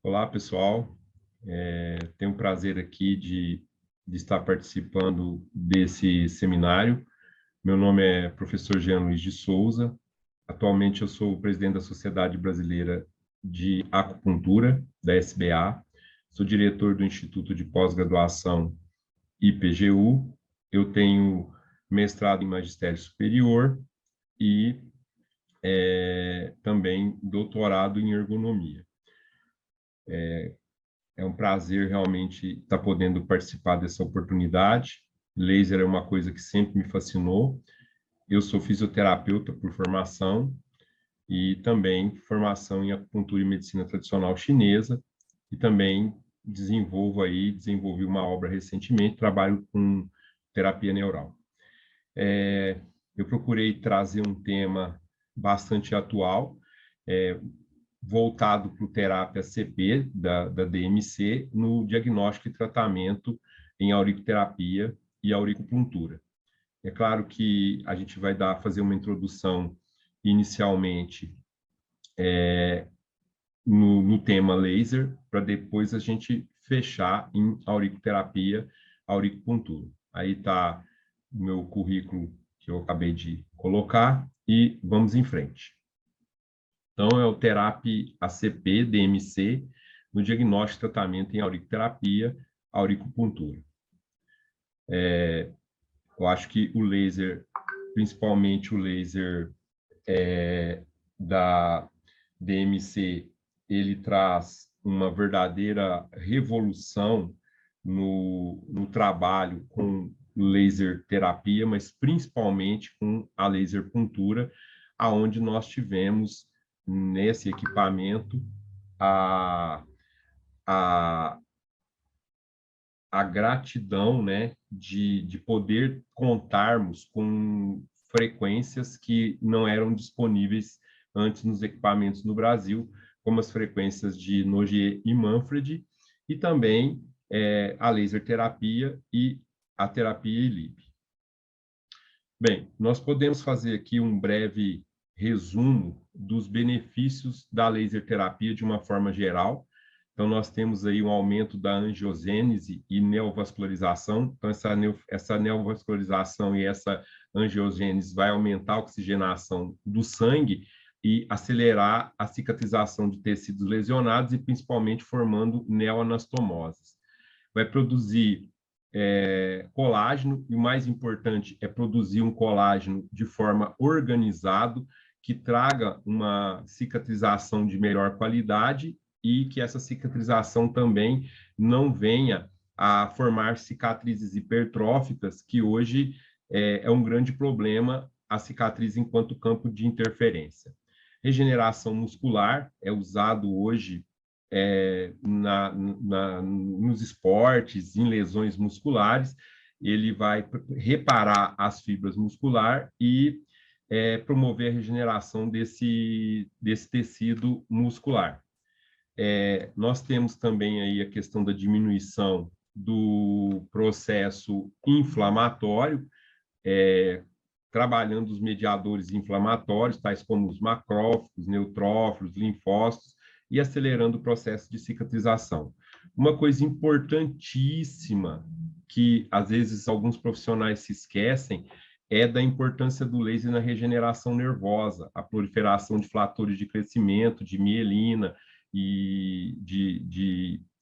Olá, pessoal. Tenho o prazer aqui de estar participando desse seminário. Meu nome é professor Jean Luiz de Souza. Atualmente, eu sou o presidente da Sociedade Brasileira de Acupuntura, da SBA. Sou diretor do Instituto de Pós-Graduação IPGU. Eu tenho mestrado em Magistério Superior e também doutorado em Ergonomia. É um prazer realmente estar podendo participar dessa oportunidade. Laser é uma coisa que sempre me fascinou. Eu sou fisioterapeuta por formação e também formação em acupuntura e medicina tradicional chinesa e também desenvolvi uma obra recentemente, trabalho com terapia neural. Eu procurei trazer um tema bastante atual, voltado para o terapia CP da DMC no diagnóstico e tratamento em auriculoterapia e auricupuntura. É claro que a gente vai fazer uma introdução inicialmente no tema laser, para depois a gente fechar em auriculoterapia, auricupuntura. Aí está o meu currículo que eu acabei de colocar e vamos em frente. Então, é o Therapy ACP, DMC, no diagnóstico e tratamento em auriculoterapia, auricupuntura. Eu acho que o laser, principalmente o laser da DMC, ele traz uma verdadeira revolução no trabalho com laser terapia, mas principalmente com a laser puntura, aonde nós tivemos nesse equipamento a, a gratidão, né, de poder contarmos com frequências que não eram disponíveis antes nos equipamentos no Brasil, como as frequências de Nogier e Manfred, e também a laser terapia e a terapia ELIP. Bem, nós podemos fazer aqui um breve resumo dos benefícios da laser terapia de uma forma geral. Então, nós temos aí um aumento da angiogênese e neovascularização. Então, essa neovascularização e essa angiogênese vai aumentar a oxigenação do sangue e acelerar a cicatrização de tecidos lesionados e principalmente formando neoanastomoses. Vai produzir colágeno, e o mais importante é produzir um colágeno de forma organizado, que traga uma cicatrização de melhor qualidade e que essa cicatrização também não venha a formar cicatrizes hipertróficas, que hoje é um grande problema, a cicatriz enquanto campo de interferência. Regeneração muscular é usado hoje nos esportes, em lesões musculares, ele vai reparar as fibras musculares e promover a regeneração desse tecido muscular. Nós temos também aí a questão da diminuição do processo inflamatório, trabalhando os mediadores inflamatórios, tais como os macrófagos, neutrófilos, linfócitos, e acelerando o processo de cicatrização. Uma coisa importantíssima que, às vezes, alguns profissionais se esquecem é da importância do laser na regeneração nervosa, a proliferação de fatores de crescimento, de mielina e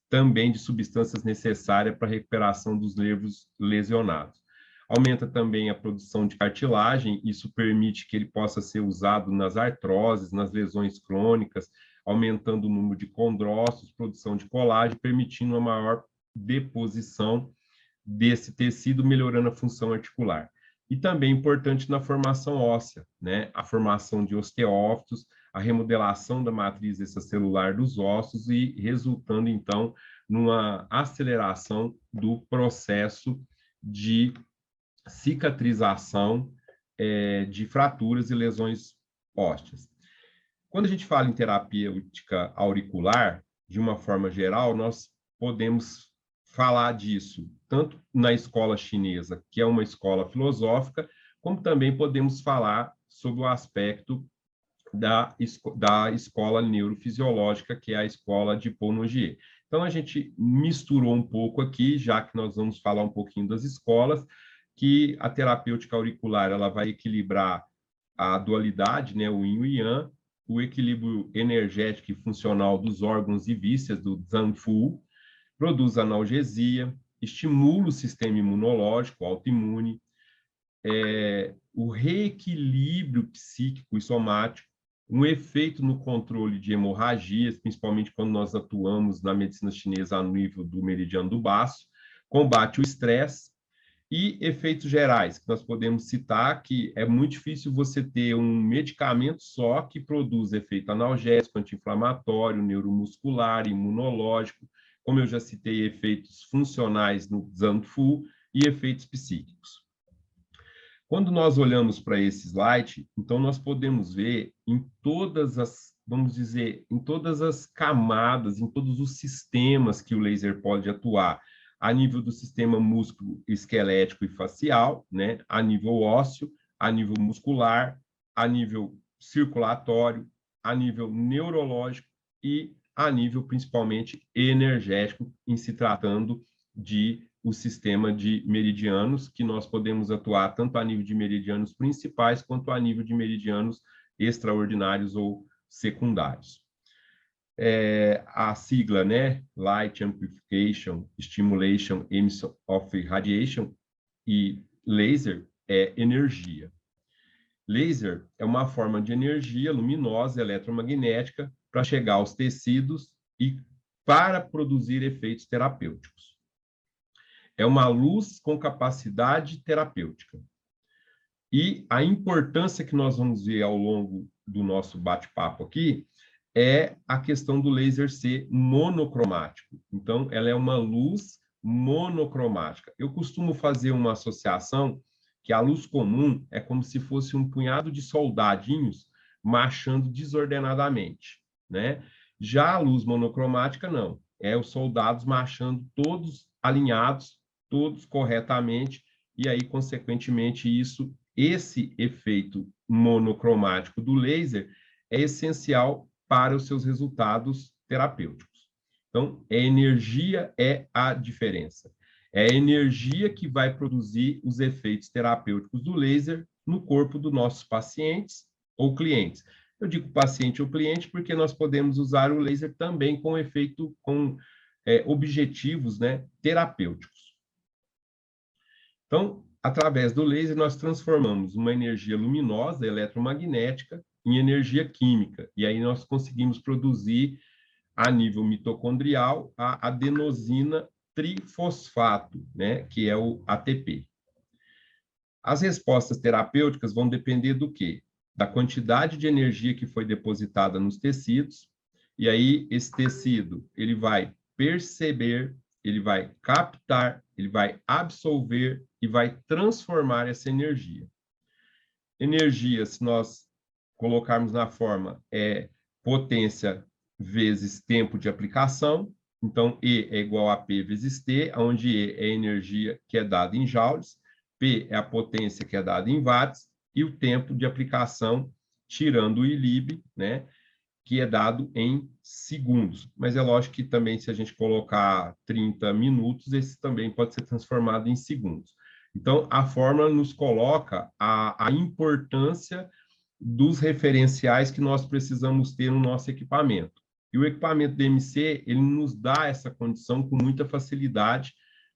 também de substâncias necessárias para a recuperação dos nervos lesionados. Aumenta também a produção de cartilagem, isso permite que ele possa ser usado nas artroses, nas lesões crônicas, aumentando o número de condrócitos, produção de colágeno, permitindo uma maior deposição desse tecido, melhorando a função articular. E também importante na formação óssea, né? A formação de osteófitos, a remodelação da matriz extracelular dos ossos e resultando, então, numa aceleração do processo de cicatrização de fraturas e lesões ósseas. Quando a gente fala em terapêutica auricular, de uma forma geral, nós podemos falar disso tanto na escola chinesa, que é uma escola filosófica, como também podemos falar sobre o aspecto da escola neurofisiológica, que é a escola de Paul Nogier. Então, a gente misturou um pouco aqui, já que nós vamos falar um pouquinho das escolas, que a terapêutica auricular ela vai equilibrar a dualidade, né, o yin e o yang, o equilíbrio energético e funcional dos órgãos e vísceras do Zangfu, produz analgesia, estimula o sistema imunológico, autoimune, o reequilíbrio psíquico e somático, um efeito no controle de hemorragias, principalmente quando nós atuamos na medicina chinesa a nível do meridiano do baço, combate o estresse e efeitos gerais, que nós podemos citar que é muito difícil você ter um medicamento só que produz efeito analgésico, anti-inflamatório, neuromuscular, imunológico, como eu já citei, efeitos funcionais no Zangfu e efeitos psíquicos. Quando nós olhamos para esse slide, então nós podemos ver em todas as, vamos dizer, em todas as camadas, em todos os sistemas que o laser pode atuar, a nível do sistema músculo esquelético e facial, né, a nível ósseo, a nível muscular, a nível circulatório, a nível neurológico e a nível principalmente energético, em se tratando de o sistema de meridianos, que nós podemos atuar tanto a nível de meridianos principais quanto a nível de meridianos extraordinários ou secundários. A sigla, né, Light Amplification, Stimulation, Emission of Radiation, e laser é energia. Laser é uma forma de energia luminosa eletromagnética para chegar aos tecidos e para produzir efeitos terapêuticos. É uma luz com capacidade terapêutica. E a importância que nós vamos ver ao longo do nosso bate-papo aqui é a questão do laser ser monocromático. Então, ela é uma luz monocromática. Eu costumo fazer uma associação que a luz comum é como se fosse um punhado de soldadinhos marchando desordenadamente, né? Já a luz monocromática, não. É os soldados marchando todos alinhados, todos corretamente, e aí, consequentemente, esse efeito monocromático do laser é essencial para os seus resultados terapêuticos. Então, a energia é a diferença. É a energia que vai produzir os efeitos terapêuticos do laser no corpo dos nossos pacientes ou clientes. Eu digo paciente ou cliente porque nós podemos usar o laser também com efeito, com objetivos, né, terapêuticos. Então, através do laser, nós transformamos uma energia luminosa, eletromagnética, em energia química. E aí nós conseguimos produzir, a nível mitocondrial, a adenosina trifosfato, né, que é o ATP. As respostas terapêuticas vão depender do quê? Da quantidade de energia que foi depositada nos tecidos, e aí esse tecido, ele vai perceber, ele vai captar, ele vai absorver e vai transformar essa energia. Energia, se nós colocarmos na forma, é potência vezes tempo de aplicação. Então, E é igual a P vezes T, onde E é a energia que é dada em joules, P é a potência que é dada em watts, e o tempo de aplicação, tirando o ILIB, né, que é dado em segundos. Mas é lógico que também, se a gente colocar 30 minutos, esse também pode ser transformado em segundos. Então, a fórmula nos coloca a importância dos referenciais que nós precisamos ter no nosso equipamento. E o equipamento DMC, ele nos dá essa condição com muita facilidade,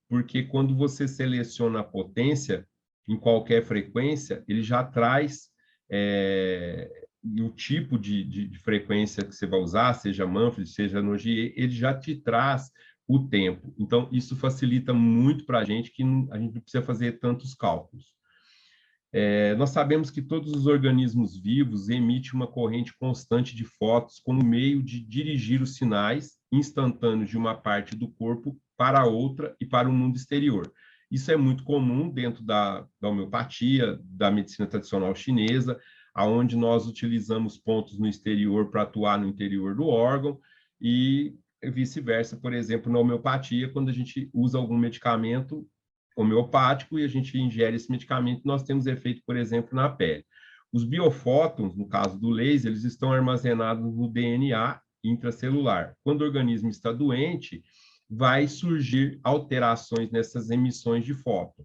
porque quando você seleciona a potência em qualquer frequência, ele já traz o tipo de frequência que você vai usar, seja Manfred, seja Nogier, ele já te traz o tempo. Então, isso facilita muito para a gente, que a gente não precisa fazer tantos cálculos. Nós sabemos que todos os organismos vivos emitem uma corrente constante de fótons como meio de dirigir os sinais instantâneos de uma parte do corpo para outra e para o mundo exterior. Isso é muito comum dentro da homeopatia, da medicina tradicional chinesa, aonde nós utilizamos pontos no exterior para atuar no interior do órgão, e vice-versa, por exemplo, na homeopatia, quando a gente usa algum medicamento homeopático e a gente ingere esse medicamento, nós temos efeito, por exemplo, na pele. Os biofótons, no caso do laser, eles estão armazenados no DNA intracelular. Quando o organismo está doente, vai surgir alterações nessas emissões de fóton.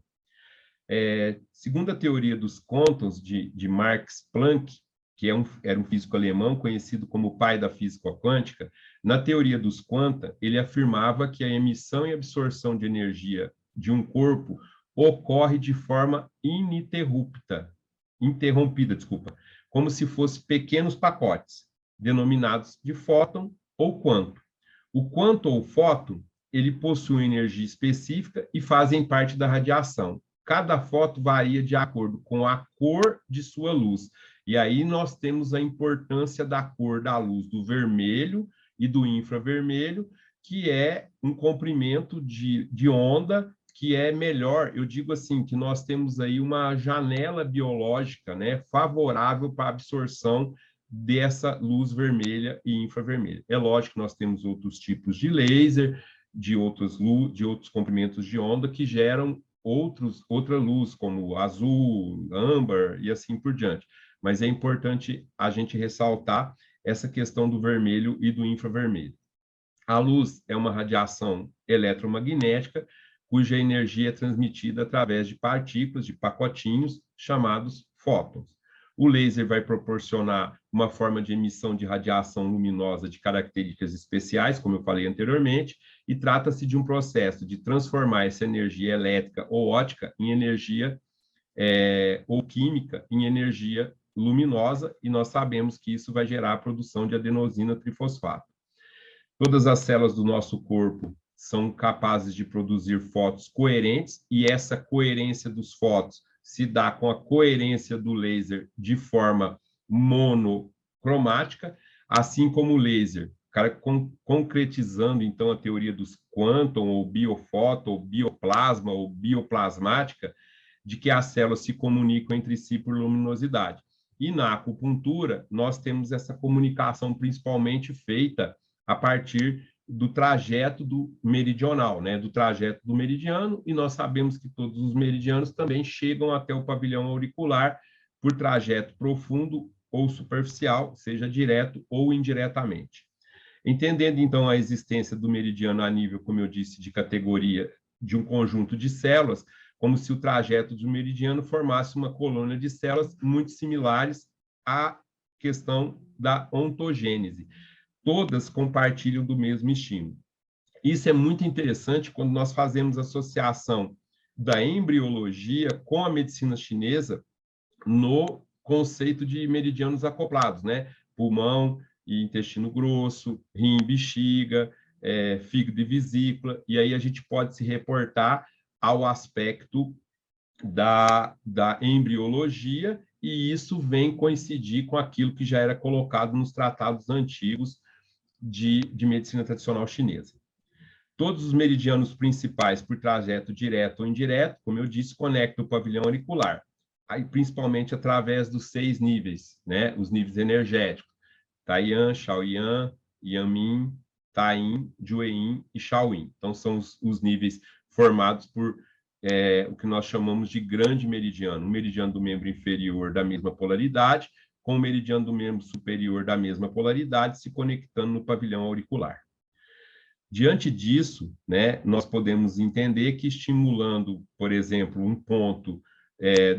Segundo a teoria dos quântons de Max Planck, que era um físico alemão conhecido como o pai da física quântica, na teoria dos quanta, ele afirmava que a emissão e absorção de energia de um corpo ocorre de forma interrompida, como se fossem pequenos pacotes, denominados de fóton ou quanto. O quanto ou fóton, ele possui energia específica e fazem parte da radiação. Cada fóton varia de acordo com a cor de sua luz. E aí nós temos a importância da cor da luz do vermelho e do infravermelho, que é um comprimento de onda que é melhor. Eu digo assim, que nós temos aí uma janela biológica, né, favorável para a absorção dessa luz vermelha e infravermelha. É lógico que nós temos outros tipos de laser, de outros comprimentos de onda que geram outra luz, como azul, âmbar e assim por diante. Mas é importante a gente ressaltar essa questão do vermelho e do infravermelho. A luz é uma radiação eletromagnética cuja energia é transmitida através de partículas, de pacotinhos, chamados fótons. O laser vai proporcionar uma forma de emissão de radiação luminosa de características especiais, como eu falei anteriormente, e trata-se de um processo de transformar essa energia elétrica ou óptica em energia ou química em energia luminosa, e nós sabemos que isso vai gerar a produção de adenosina trifosfato. Todas as células do nosso corpo são capazes de produzir fótons coerentes, e essa coerência dos fótons se dá com a coerência do laser de forma monocromática, assim como o laser, concretizando então a teoria dos quânton, ou biofóton, ou bioplasma, ou bioplasmática, de que as células se comunicam entre si por luminosidade. E na acupuntura, nós temos essa comunicação principalmente feita a partir do trajeto do meridional, né, do trajeto do meridiano, e nós sabemos que todos os meridianos também chegam até o pavilhão auricular por trajeto profundo ou superficial, seja direto ou indiretamente. Entendendo, então, a existência do meridiano a nível, como eu disse, de categoria de um conjunto de células, como se o trajeto de um meridiano formasse uma colônia de células muito similares à questão da ontogênese. Todas compartilham do mesmo estímulo. Isso é muito interessante quando nós fazemos associação da embriologia com a medicina chinesa no conceito de meridianos acoplados, né? Pulmão e intestino grosso, rim e bexiga, fígado e vesícula, e aí a gente pode se reportar ao aspecto da embriologia, e isso vem coincidir com aquilo que já era colocado nos tratados antigos de medicina tradicional chinesa. Todos os meridianos principais, por trajeto direto ou indireto, como eu disse, conectam o pavilhão auricular, aí principalmente através dos 6 níveis, né? Os níveis energéticos, Taiyan, Shaoyan, Yanmin, Tain, Jueyin e Shaoyin. Então, são os níveis formados por o que nós chamamos de grande meridiano, o meridiano do membro inferior da mesma polaridade, com o meridiano do membro superior da mesma polaridade, se conectando no pavilhão auricular. Diante disso, né, nós podemos entender que estimulando, por exemplo, um ponto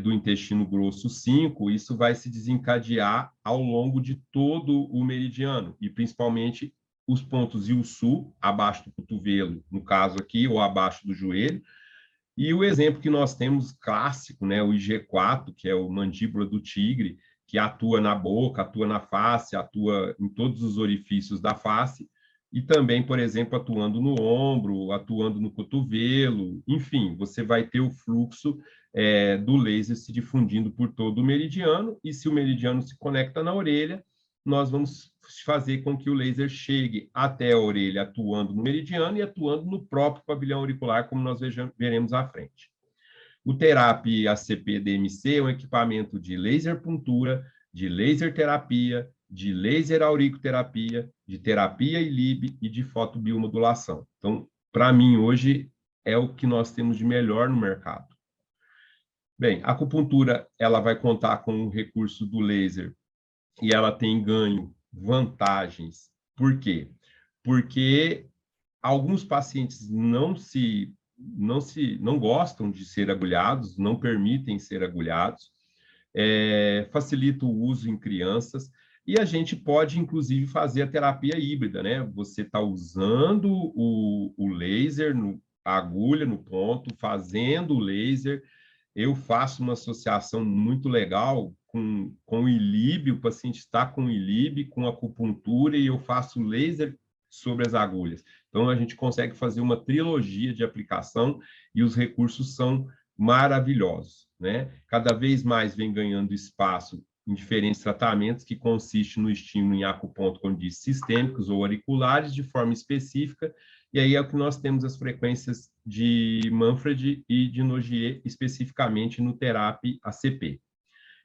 do intestino grosso 5, isso vai se desencadear ao longo de todo o meridiano, e principalmente os pontos Yu-Su, abaixo do cotovelo, no caso aqui, ou abaixo do joelho, e o exemplo que nós temos clássico, né, o IG4, que é o mandíbula do tigre, que atua na boca, atua na face, atua em todos os orifícios da face, e também, por exemplo, atuando no ombro, atuando no cotovelo, enfim, você vai ter o fluxo do laser se difundindo por todo o meridiano, e se o meridiano se conecta na orelha, nós vamos fazer com que o laser chegue até a orelha, atuando no meridiano e atuando no próprio pavilhão auricular, como nós veremos à frente. O Therapy ACP-DMC é um equipamento de laser puntura, de laser terapia, de laser auriculoterapia, de terapia ILIB e de fotobiomodulação. Então, para mim, hoje, é o que nós temos de melhor no mercado. Bem, a acupuntura, ela vai contar com o recurso do laser e ela tem ganho, vantagens. Por quê? Porque alguns pacientes não gostam de ser agulhados, não permitem ser agulhados, facilita o uso em crianças, e a gente pode, inclusive, fazer a terapia híbrida, né? Você está usando o laser, a agulha no ponto, fazendo o laser. Eu faço uma associação muito legal com o ILIB, o paciente está com o ILIB, com acupuntura, e eu faço laser sobre as agulhas. Então, a gente consegue fazer uma trilogia de aplicação e os recursos são maravilhosos, né? Cada vez mais vem ganhando espaço em diferentes tratamentos que consiste no estímulo em acuponto, como disse, sistêmicos ou auriculares de forma específica, e aí é o que nós temos as frequências de Manfred e de Nogier, especificamente no Therapy ACP.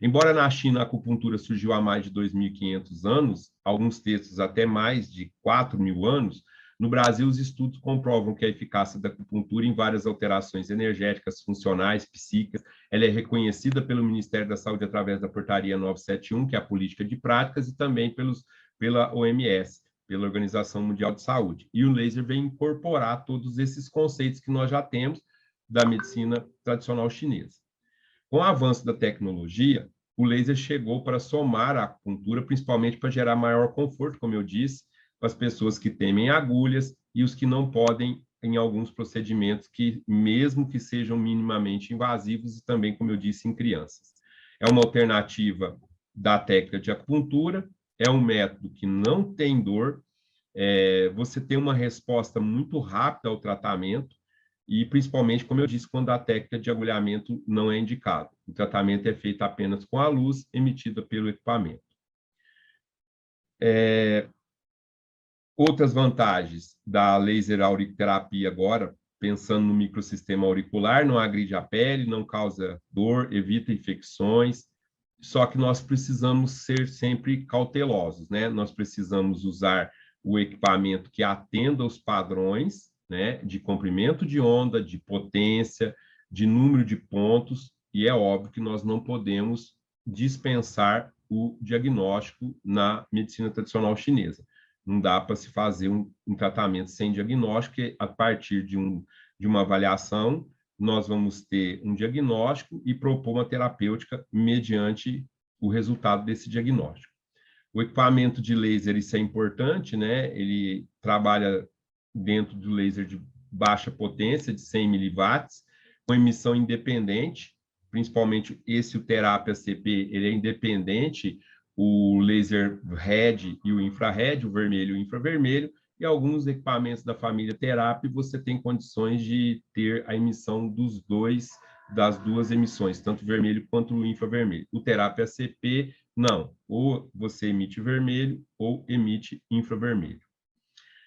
Embora na China a acupuntura surgiu há mais de 2.500 anos, alguns textos até mais de 4.000 anos, no Brasil os estudos comprovam que a eficácia da acupuntura em várias alterações energéticas, funcionais, psíquicas, ela é reconhecida pelo Ministério da Saúde através da portaria 971, que é a política de práticas, e também pela OMS, pela Organização Mundial de Saúde. E o laser vem incorporar todos esses conceitos que nós já temos da medicina tradicional chinesa. Com o avanço da tecnologia, o laser chegou para somar a acupuntura, principalmente para gerar maior conforto, como eu disse, para as pessoas que temem agulhas e os que não podem em alguns procedimentos que, mesmo que sejam minimamente invasivos, e também, como eu disse, em crianças. É uma alternativa da técnica de acupuntura, é um método que não tem dor, você tem uma resposta muito rápida ao tratamento, e principalmente, como eu disse, quando a técnica de agulhamento não é indicada. O tratamento é feito apenas com a luz emitida pelo equipamento. Outras vantagens da laser auriculoterapia agora, pensando no microsistema auricular, não agride a pele, não causa dor, evita infecções, só que nós precisamos ser sempre cautelosos, né? Nós precisamos usar o equipamento que atenda aos padrões, né, de comprimento de onda, de potência, de número de pontos, e é óbvio que nós não podemos dispensar o diagnóstico na medicina tradicional chinesa. Não dá para se fazer um tratamento sem diagnóstico, porque a partir de uma avaliação, nós vamos ter um diagnóstico e propor uma terapêutica mediante o resultado desse diagnóstico. O equipamento de laser, isso é importante, né? Ele trabalha dentro do laser de baixa potência, de 100 miliwatts, com emissão independente, principalmente o Therapy ACP, ele é independente, o laser RED e o infrared, o vermelho e o infravermelho, e alguns equipamentos da família Therapy, você tem condições de ter a emissão das duas emissões, tanto o vermelho quanto o infravermelho. O Therapy ACP, não. Ou você emite vermelho ou emite infravermelho.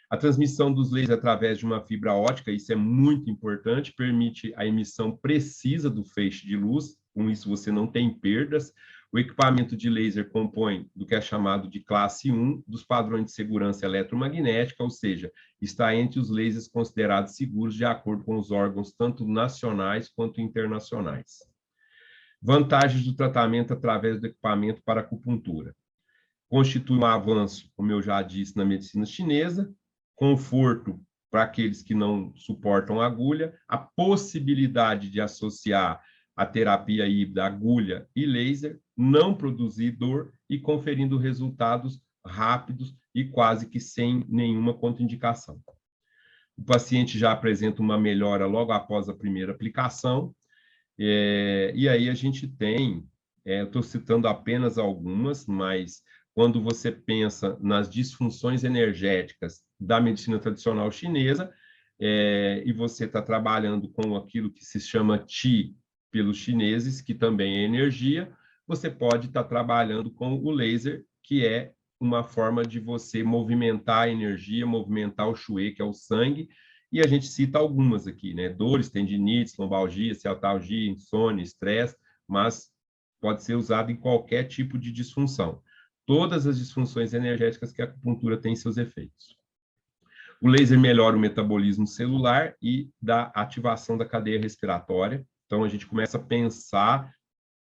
A transmissão dos lasers através de uma fibra ótica, isso é muito importante, permite a emissão precisa do feixe de luz, com isso você não tem perdas. O equipamento de laser compõe do que é chamado de classe 1 dos padrões de segurança eletromagnética, ou seja, está entre os lasers considerados seguros de acordo com os órgãos tanto nacionais quanto internacionais. Vantagens do tratamento através do equipamento para acupuntura. Constitui um avanço, como eu já disse, na medicina chinesa, conforto para aqueles que não suportam agulha, a possibilidade de associar a terapia híbrida, agulha e laser, não produzir dor e conferindo resultados rápidos e quase que sem nenhuma contraindicação. O paciente já apresenta uma melhora logo após a primeira aplicação, e aí a gente tem, estou citando apenas algumas, mas quando você pensa nas disfunções energéticas da medicina tradicional chinesa, e você está trabalhando com aquilo que se chama Qi pelos chineses, que também é energia, você pode estar trabalhando com o laser, que é uma forma de você movimentar a energia, movimentar o Shui, que é o sangue, e a gente cita algumas aqui, né? Dores, tendinites, lombalgia, ciatalgia, insônia, estresse, mas pode ser usado em qualquer tipo de disfunção. Todas as disfunções energéticas que a acupuntura tem seus efeitos. O laser melhora o metabolismo celular e dá ativação da cadeia respiratória. Então, a gente começa a pensar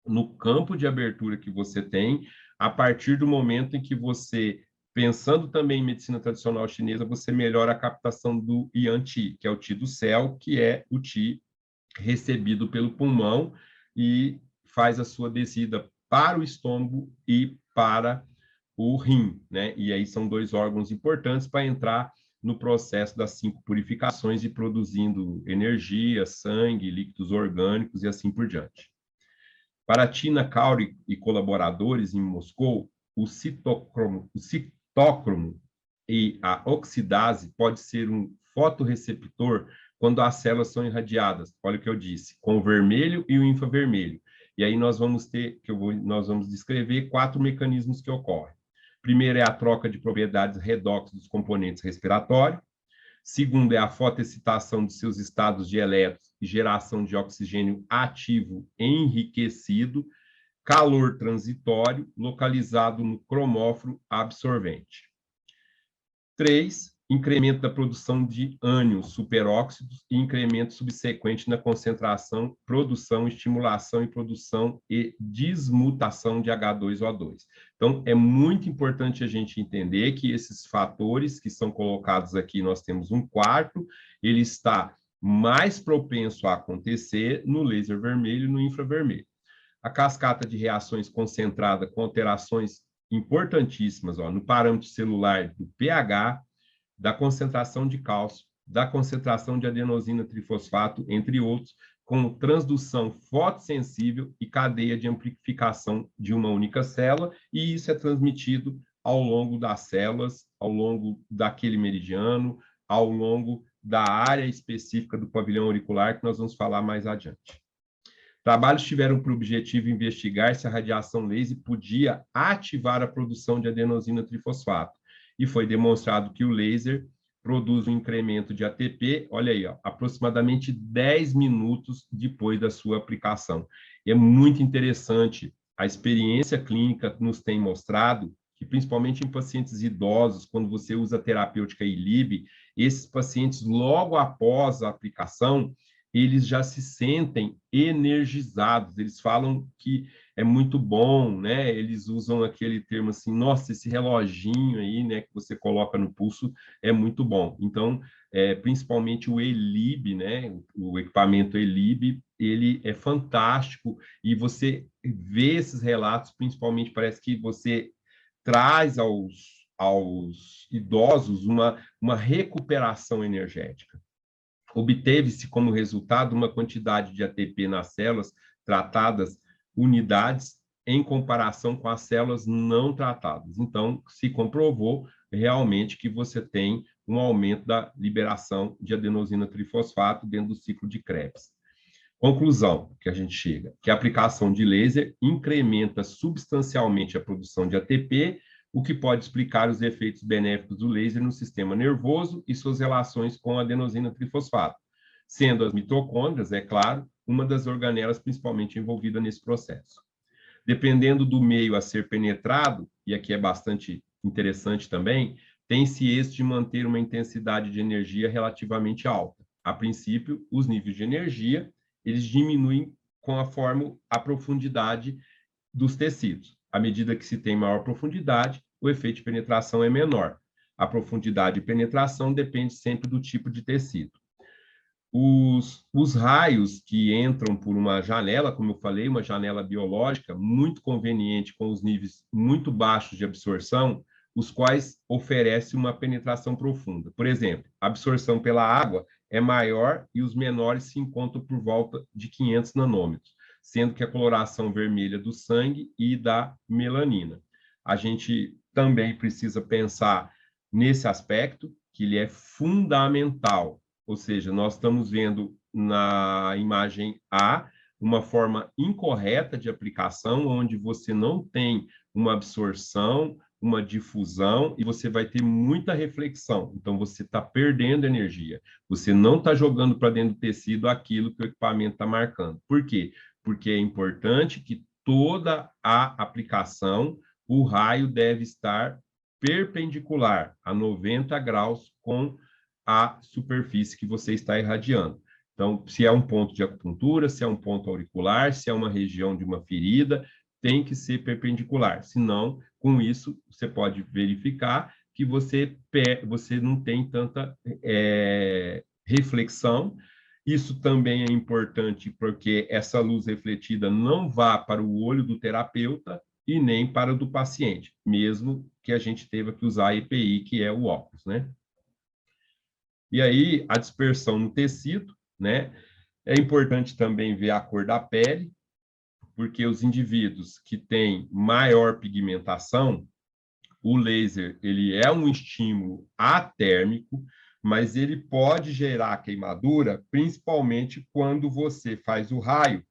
no campo de abertura que você tem, a partir do momento em que você, pensando também em medicina tradicional chinesa, você melhora a captação do Yan Qi, que é o Qi do céu, que é o Qi recebido pelo pulmão e faz a sua descida para o estômago e para o rim, né? E aí são dois órgãos importantes para entrar no processo das 5 purificações e produzindo energia, sangue, líquidos orgânicos e assim por diante. Para Tina Kauri e colaboradores em Moscou, o citócromo e a oxidase pode ser um fotorreceptor quando as células são irradiadas. Olha o que eu disse, com o vermelho e o infravermelho. E aí nós vamos nós vamos descrever 4 mecanismos que ocorrem. Primeiro é a troca de propriedades redox dos componentes respiratórios. Segundo é a fotoexcitação de seus estados de elétrons e geração de oxigênio ativo enriquecido, calor transitório localizado no cromóforo absorvente. 3. Incremento da produção de ânions superóxidos e incremento subsequente na concentração, produção, estimulação e produção e desmutação de H2O2. Então, é muito importante a gente entender que esses fatores que são colocados aqui, nós temos um quarto, ele está mais propenso a acontecer no laser vermelho e no infravermelho. A cascata de reações concentrada com alterações importantíssimas no parâmetro celular do pH, da concentração de cálcio, da concentração de adenosina trifosfato, entre outros, com transdução fotossensível e cadeia de amplificação de uma única célula, e isso é transmitido ao longo das células, ao longo daquele meridiano, ao longo da área específica do pavilhão auricular, que nós vamos falar mais adiante. Trabalhos tiveram por objetivo investigar se a radiação laser podia ativar a produção de adenosina trifosfato, e foi demonstrado que o laser produz um incremento de ATP, olha aí, aproximadamente 10 minutos depois da sua aplicação. E é muito interessante, a experiência clínica nos tem mostrado que, principalmente em pacientes idosos, quando você usa a terapêutica ILIB, esses pacientes, logo após a aplicação, eles já se sentem energizados, eles falam que é muito bom, né? Eles usam aquele termo assim, nossa, esse reloginho aí, né, que você coloca no pulso é muito bom. Então, principalmente o ELIB, né, o equipamento ELIB, ele é fantástico e você vê esses relatos, principalmente parece que você traz aos idosos uma recuperação energética. Obteve-se como resultado uma quantidade de ATP nas células tratadas, unidades, em comparação com as células não tratadas. Então, se comprovou realmente que você tem um aumento da liberação de adenosina trifosfato dentro do ciclo de Krebs. Conclusão que a gente chega, que a aplicação de laser incrementa substancialmente a produção de ATP, o que pode explicar os efeitos benéficos do laser no sistema nervoso e suas relações com a adenosina trifosfato, sendo as mitocôndrias, é claro, uma das organelas principalmente envolvida nesse processo. Dependendo do meio a ser penetrado, e aqui é bastante interessante também, tem-se êxito de manter uma intensidade de energia relativamente alta. A princípio, os níveis de energia, eles diminuem conforme a profundidade dos tecidos. À medida que se tem maior profundidade, o efeito de penetração é menor. A profundidade de penetração depende sempre do tipo de tecido. Os raios que entram por uma janela, como eu falei, uma janela biológica, muito conveniente, com os níveis muito baixos de absorção, os quais oferecem uma penetração profunda. Por exemplo, a absorção pela água é maior e os menores se encontram por volta de 500 nanômetros, sendo que a coloração vermelha do sangue e da melanina. A gente também precisa pensar nesse aspecto, que ele é fundamental. Ou seja, nós estamos vendo na imagem A uma forma incorreta de aplicação, onde você não tem uma absorção, uma difusão, e você vai ter muita reflexão. Então, você está perdendo energia. Você não está jogando para dentro do tecido aquilo que o equipamento está marcando. Por quê? Porque é importante que toda a aplicação, o raio deve estar perpendicular a 90 graus com a superfície que você está irradiando. Então, se é um ponto de acupuntura, se é um ponto auricular, se é uma região de uma ferida, tem que ser perpendicular. Senão, com isso, você pode verificar que você não tem tanta reflexão. Isso também é importante porque essa luz refletida não vá para o olho do terapeuta e nem para o do paciente, mesmo que a gente tenha que usar a EPI, que é o óculos, né? E aí, a dispersão no tecido, né? É importante também ver a cor da pele, porque os indivíduos que têm maior pigmentação, o laser, ele é um estímulo atérmico, mas ele pode gerar queimadura, principalmente quando você faz o raio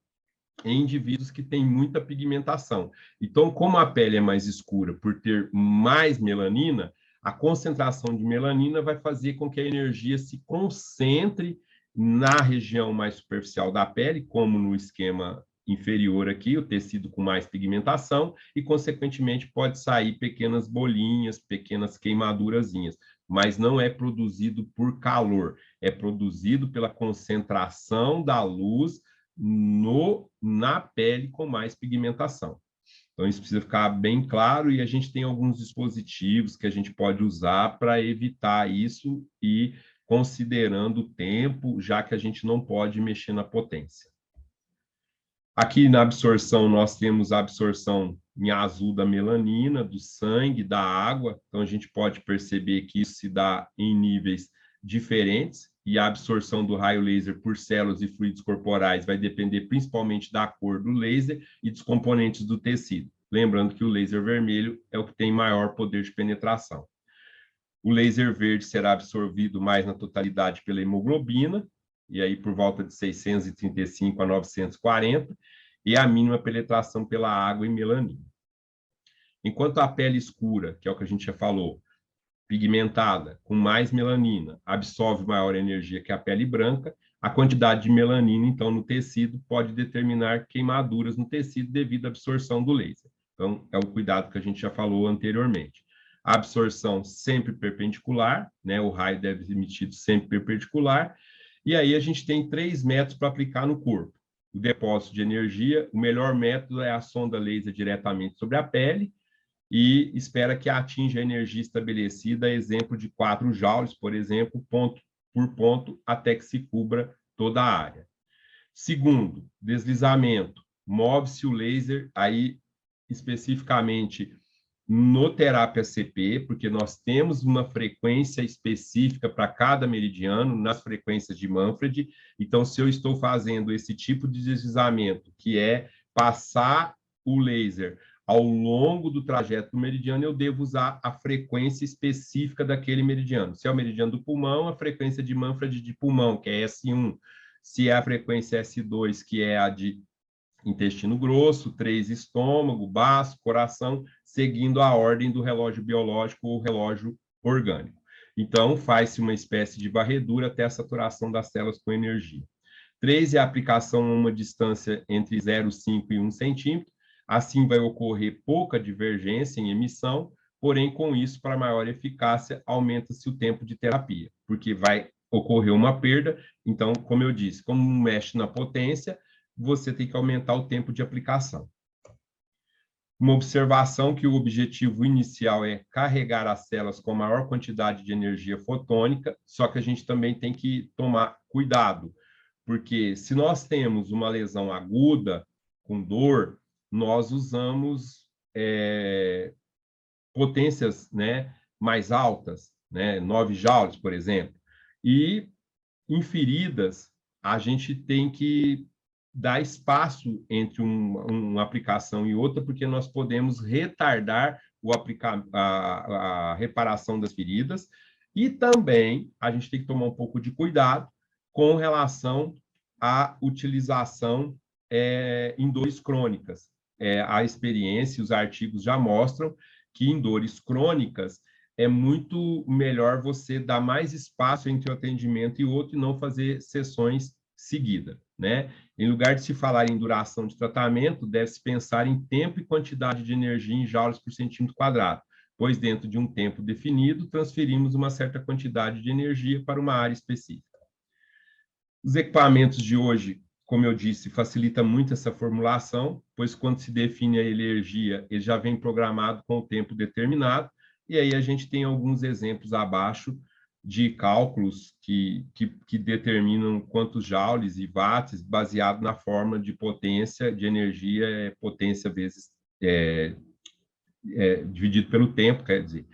em indivíduos que têm muita pigmentação. Então, como a pele é mais escura por ter mais melanina, a concentração de melanina vai fazer com que a energia se concentre na região mais superficial da pele, como no esquema inferior aqui, o tecido com mais pigmentação, e, consequentemente, pode sair pequenas bolinhas, pequenas queimadurazinhas, mas não é produzido por calor, é produzido pela concentração da luz na pele com mais pigmentação. Então, isso precisa ficar bem claro e a gente tem alguns dispositivos que a gente pode usar para evitar isso e considerando o tempo, já que a gente não pode mexer na potência. Aqui na absorção, nós temos a absorção em azul da melanina, do sangue, da água. Então, a gente pode perceber que isso se dá em níveis diferentes e a absorção do raio laser por células e fluidos corporais vai depender principalmente da cor do laser e dos componentes do tecido. Lembrando que o laser vermelho é o que tem maior poder de penetração. O laser verde será absorvido mais na totalidade pela hemoglobina, e aí por volta de 635 a 940, e a mínima penetração pela água e melanina. Enquanto a pele escura, que é o que a gente já falou, pigmentada, com mais melanina, absorve maior energia que a pele branca, a quantidade de melanina, então, no tecido pode determinar queimaduras no tecido devido à absorção do laser. Então, é o cuidado que a gente já falou anteriormente. A absorção sempre perpendicular, né? O raio deve ser emitido sempre perpendicular, e aí a gente tem 3 métodos para aplicar no corpo. O depósito de energia, o melhor método é a sonda laser diretamente sobre a pele, e espera que atinja a energia estabelecida, exemplo de 4 joules, por exemplo, ponto por ponto, até que se cubra toda a área. Segundo, deslizamento. Move-se o laser, aí especificamente no terapia CP, porque nós temos uma frequência específica para cada meridiano, nas frequências de Manfred. Então, se eu estou fazendo esse tipo de deslizamento, que é passar o laser ao longo do trajeto do meridiano, eu devo usar a frequência específica daquele meridiano. Se é o meridiano do pulmão, a frequência de Manfred de pulmão, que é S1. Se é a frequência S2, que é a de intestino grosso, 3 estômago, baço, coração, seguindo a ordem do relógio biológico ou relógio orgânico. Então, faz-se uma espécie de varredura até a saturação das células com energia. 3 é a aplicação a uma distância entre 0,5 e 1 centímetro. Assim, vai ocorrer pouca divergência em emissão, porém, com isso, para maior eficácia, aumenta-se o tempo de terapia, porque vai ocorrer uma perda. Então, como eu disse, como mexe na potência, você tem que aumentar o tempo de aplicação. Uma observação que o objetivo inicial é carregar as células com a maior quantidade de energia fotônica, só que a gente também tem que tomar cuidado, porque se nós temos uma lesão aguda, com dor, nós usamos potências, né, mais altas, né, 9 joules, por exemplo, e em feridas, a gente tem que dar espaço entre uma aplicação e outra, porque nós podemos retardar a reparação das feridas, e também a gente tem que tomar um pouco de cuidado com relação à utilização em dores crônicas. A experiência, os artigos já mostram que em dores crônicas é muito melhor você dar mais espaço entre um atendimento e outro e não fazer sessões seguidas, né? Em lugar de se falar em duração de tratamento, deve-se pensar em tempo e quantidade de energia em joules por centímetro quadrado, pois dentro de um tempo definido, transferimos uma certa quantidade de energia para uma área específica. Os equipamentos de hoje, como eu disse, facilita muito essa formulação, pois quando se define a energia, ele já vem programado com o tempo determinado, e aí a gente tem alguns exemplos abaixo de cálculos que determinam quantos joules e watts, baseado na forma de potência de energia, potência vezes dividido pelo tempo, quer dizer.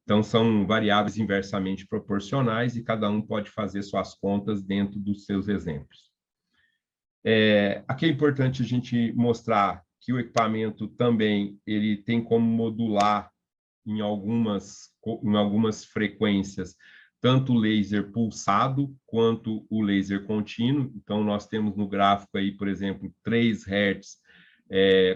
Então, são variáveis inversamente proporcionais e cada um pode fazer suas contas dentro dos seus exemplos. Aqui é importante a gente mostrar que o equipamento também ele tem como modular em algumas frequências, tanto o laser pulsado quanto o laser contínuo. Então, nós temos no gráfico aí, por exemplo, 3 Hz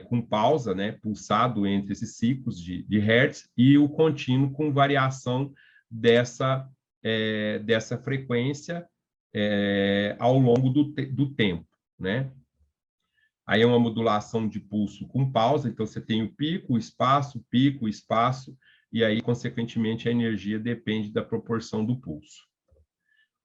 com pausa, né, pulsado entre esses ciclos de Hertz, e o contínuo com variação dessa frequência ao longo do tempo, né? Aí é uma modulação de pulso com pausa, então você tem o pico, o espaço, e aí, consequentemente, a energia depende da proporção do pulso.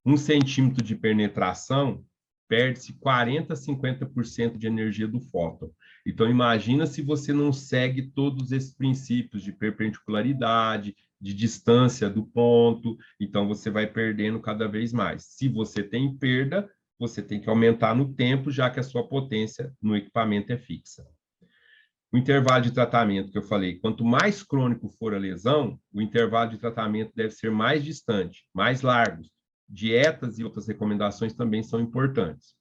1 centímetro de penetração perde-se 40% a 50% de energia do fóton. Então, imagina se você não segue todos esses princípios de perpendicularidade, de distância do ponto, então você vai perdendo cada vez mais. Se você tem perda, você tem que aumentar no tempo, já que a sua potência no equipamento é fixa. O intervalo de tratamento que eu falei, quanto mais crônico for a lesão, o intervalo de tratamento deve ser mais distante, mais largo. Dietas e outras recomendações também são importantes.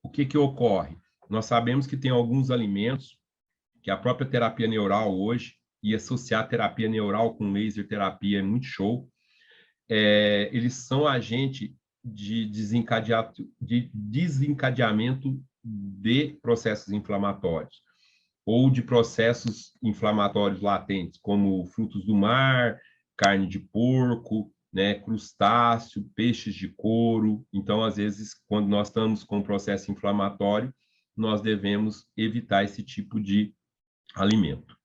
O que ocorre? Nós sabemos que tem alguns alimentos que a própria terapia neural hoje, e associar terapia neural com laser terapia é muito show, eles são agente de desencadeamento de processos inflamatórios, ou de processos inflamatórios latentes, como frutos do mar, carne de porco, né, crustáceo, peixes de couro. Então, às vezes, quando nós estamos com um processo inflamatório, nós devemos evitar esse tipo de alimento.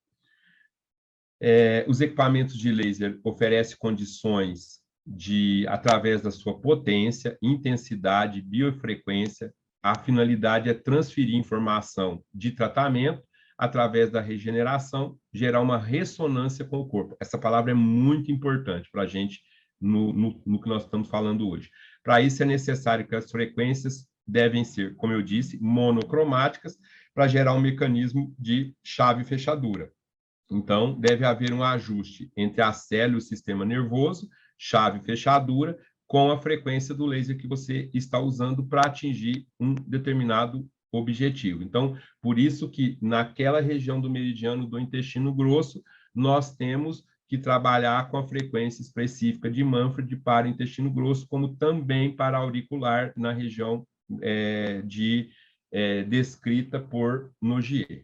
Os equipamentos de laser oferecem condições de, através da sua potência, intensidade, biofrequência, a finalidade é transferir informação de tratamento através da regeneração, gerar uma ressonância com o corpo. Essa palavra é muito importante para a gente no que nós estamos falando hoje. Para isso é necessário que as frequências devem ser, como eu disse, monocromáticas, para gerar um mecanismo de chave e fechadura. Então, deve haver um ajuste entre a célula e o sistema nervoso, chave e fechadura, com a frequência do laser que você está usando para atingir um determinado objetivo. Então, por isso que naquela região do meridiano do intestino grosso, nós temos que trabalhar com a frequência específica de Manfred para o intestino grosso, como também para auricular na região descrita por Nogier.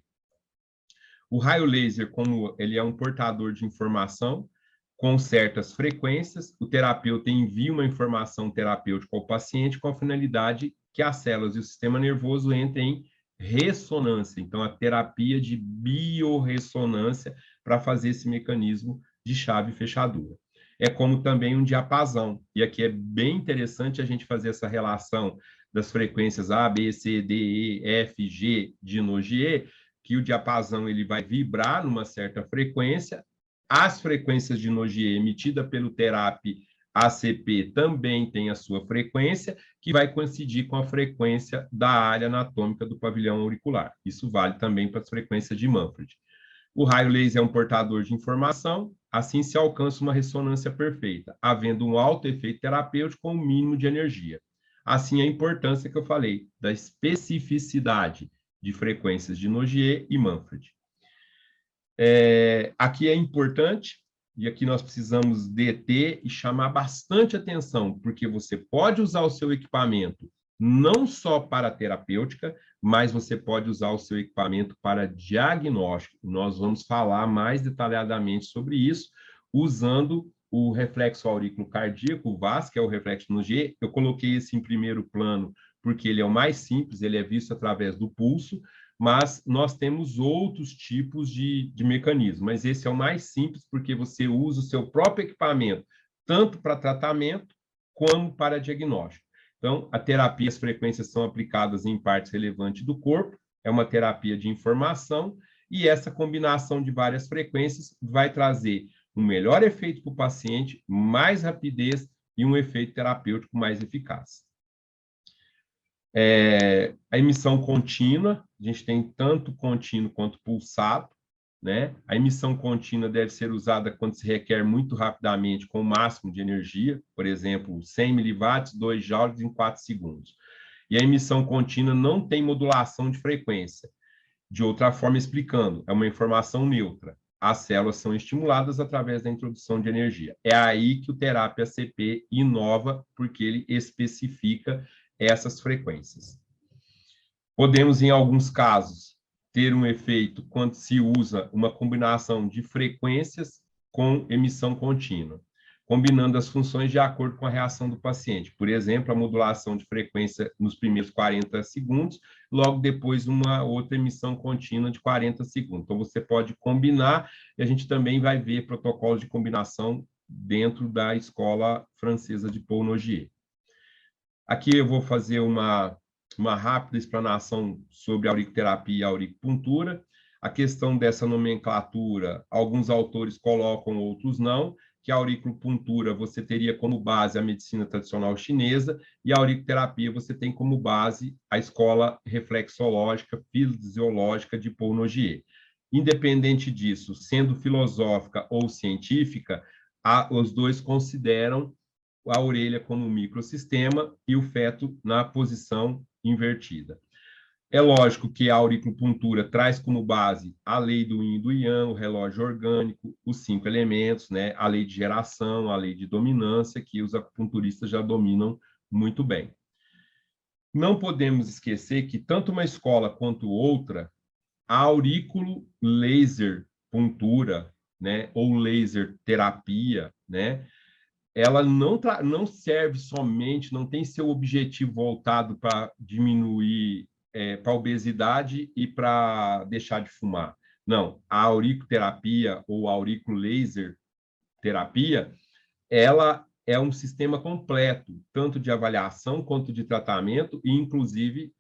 O raio laser, como ele é um portador de informação com certas frequências, o terapeuta envia uma informação terapêutica ao paciente com a finalidade que as células e o sistema nervoso entrem em ressonância. Então, a terapia de biorressonância para fazer esse mecanismo de chave e fechadura. É como também um diapasão. E aqui é bem interessante a gente fazer essa relação das frequências A, B, C, D, E, F, G de Nogier, que o diapasão ele vai vibrar numa certa frequência. As frequências de Nogier emitida pelo TERAP ACP também tem a sua frequência, que vai coincidir com a frequência da área anatômica do pavilhão auricular. Isso vale também para as frequências de Manfred. O raio laser é um portador de informação, assim se alcança uma ressonância perfeita, havendo um alto efeito terapêutico com um mínimo de energia. Assim, a importância que eu falei da especificidade de frequências de Nogier e Manfred. Aqui é importante, e aqui nós precisamos deter e chamar bastante atenção, porque você pode usar o seu equipamento não só para terapêutica, mas você pode usar o seu equipamento para diagnóstico. Nós vamos falar mais detalhadamente sobre isso, usando o reflexo aurículo cardíaco, o VAS, que é o reflexo Nogier. Eu coloquei esse em primeiro plano, porque ele é o mais simples, ele é visto através do pulso, mas nós temos outros tipos de mecanismo, mas esse é o mais simples, porque você usa o seu próprio equipamento, tanto para tratamento, como para diagnóstico. Então, a terapia, as frequências são aplicadas em partes relevantes do corpo, é uma terapia de informação, e essa combinação de várias frequências vai trazer um melhor efeito para o paciente, mais rapidez e um efeito terapêutico mais eficaz. A emissão contínua, a gente tem tanto contínuo quanto pulsado, né? A emissão contínua deve ser usada quando se requer muito rapidamente, com o máximo de energia, por exemplo, 100 miliwatts, 2 joules em 4 segundos. E a emissão contínua não tem modulação de frequência. De outra forma, explicando, é uma informação neutra. As células são estimuladas através da introdução de energia. É aí que o terapia CP inova, porque ele especifica essas frequências. Podemos, em alguns casos, ter um efeito quando se usa uma combinação de frequências com emissão contínua, combinando as funções de acordo com a reação do paciente. Por exemplo, a modulação de frequência nos primeiros 40 segundos, logo depois uma outra emissão contínua de 40 segundos. Então, você pode combinar, e a gente também vai ver protocolos de combinação dentro da Escola Francesa de Paul Nogier. Aqui eu vou fazer uma rápida explanação sobre a auriculoterapia e a auricupuntura. A questão dessa nomenclatura, alguns autores colocam, outros não, que a auriculopuntura você teria como base a medicina tradicional chinesa e a auriculoterapia você tem como base a escola reflexológica, fisiológica de Paul Nogier. Independente disso, sendo filosófica ou científica, os dois consideram a orelha como um microsistema e o feto na posição invertida. É lógico que a auriculopuntura traz como base a lei do yin e do yang, o relógio orgânico, os 5 elementos, né? A lei de geração, a lei de dominância, que os acupunturistas já dominam muito bem. Não podemos esquecer que tanto uma escola quanto outra, a aurículo laser puntura, né? Ou laser terapia, né? Ela não serve somente, não tem seu objetivo voltado para diminuir, para obesidade e para deixar de fumar. Não, a auriculoterapia ou aurículo laser terapia, ela é um sistema completo, tanto de avaliação quanto de tratamento, e inclusive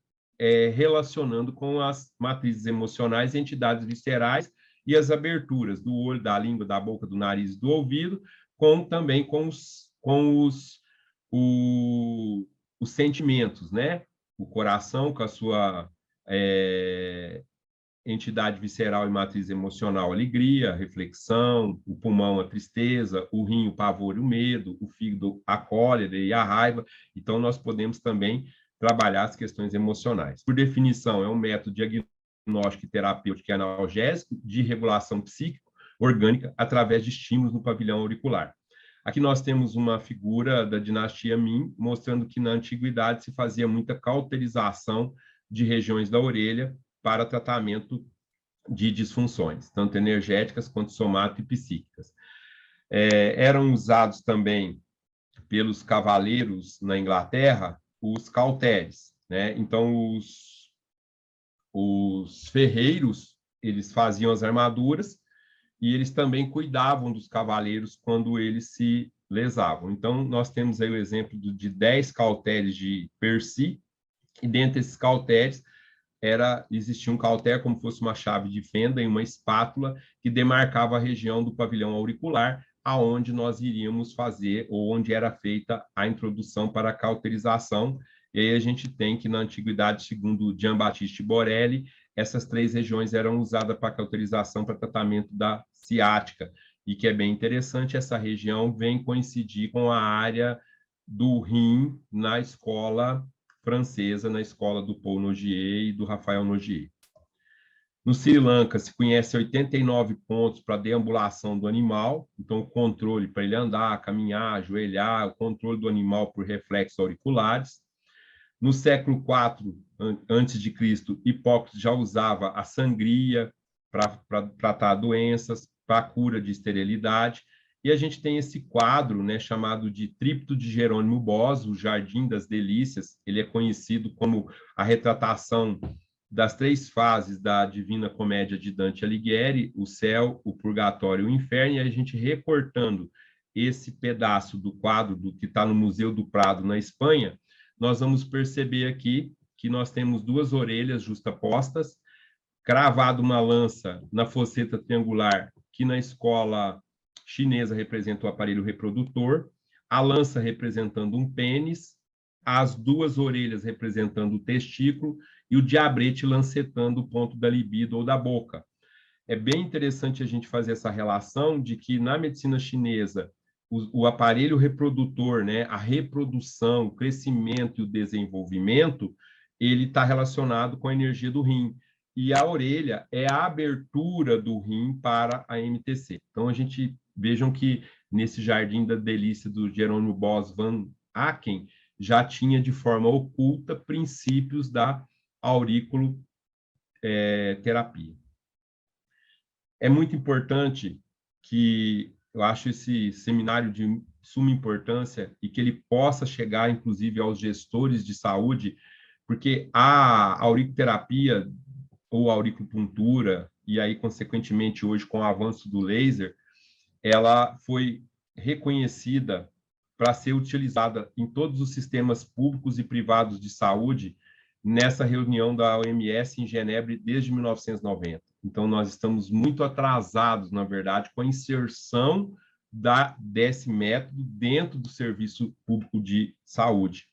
relacionando com as matrizes emocionais, entidades viscerais e as aberturas do olho, da língua, da boca, do nariz e do ouvido, também com os sentimentos, né? O coração com a sua entidade visceral e matriz emocional, alegria, reflexão, o pulmão, a tristeza, o rim, o pavor e o medo, o fígado, a cólera e a raiva. Então, nós podemos também trabalhar as questões emocionais. Por definição, é um método diagnóstico e terapêutico e analgésico de regulação psíquica orgânica através de estímulos no pavilhão auricular. Aqui nós temos uma figura da dinastia Ming, mostrando que na antiguidade se fazia muita cauterização de regiões da orelha para tratamento de disfunções, tanto energéticas quanto somáticas e psíquicas. Eram usados também pelos cavaleiros na Inglaterra os cauteres, né? Então, os ferreiros, eles faziam as armaduras e eles também cuidavam dos cavaleiros quando eles se lesavam. Então, nós temos aí o exemplo de 10 cauteres de Percy, e dentre esses cauteres, existia um cauter como fosse uma chave de fenda e uma espátula que demarcava a região do pavilhão auricular, aonde nós iríamos fazer, ou onde era feita a introdução para a cauterização. E aí a gente tem que, na antiguidade, segundo Jean-Baptiste Borelli, essas 3 regiões eram usadas para cauterização para tratamento da ciática, e que é bem interessante, essa região vem coincidir com a área do rim na escola francesa, na escola do Paul Nogier e do Rafael Nogier. No Sri Lanka, se conhece 89 pontos para deambulação do animal, então o controle para ele andar, caminhar, ajoelhar, o controle do animal por reflexos auriculares. No século IV a.C., Hipócrates já usava a sangria para tratar doenças, para a cura de esterilidade. E a gente tem esse quadro, né, chamado de Tríptico de Jerônimo Bos, o Jardim das Delícias. Ele é conhecido como a retratação das 3 fases da Divina Comédia de Dante Alighieri, o céu, o purgatório e o inferno, e a gente recortando esse pedaço do quadro que está no Museu do Prado, na Espanha, nós vamos perceber aqui que nós temos duas orelhas justapostas, cravado uma lança na fosseta triangular, que na escola chinesa representa o aparelho reprodutor, a lança representando um pênis, as duas orelhas representando o testículo e o diabrete lancetando o ponto da libido ou da boca. É bem interessante a gente fazer essa relação de que na medicina chinesa o aparelho reprodutor, né, a reprodução, o crescimento e o desenvolvimento, ele está relacionado com a energia do rim. E a orelha é a abertura do rim para a MTC. Então, a gente vejam que nesse Jardim da Delícia do Jerônimo Bos van Aken já tinha de forma oculta princípios da auriculoterapia. É muito importante que eu acho esse seminário de suma importância e que ele possa chegar, inclusive, aos gestores de saúde, porque a auriculoterapia ou auriculopuntura, e aí, consequentemente, hoje, com o avanço do laser, ela foi reconhecida para ser utilizada em todos os sistemas públicos e privados de saúde nessa reunião da OMS em Genebra desde 1990. Então, nós estamos muito atrasados, na verdade, com a inserção desse método dentro do serviço público de saúde.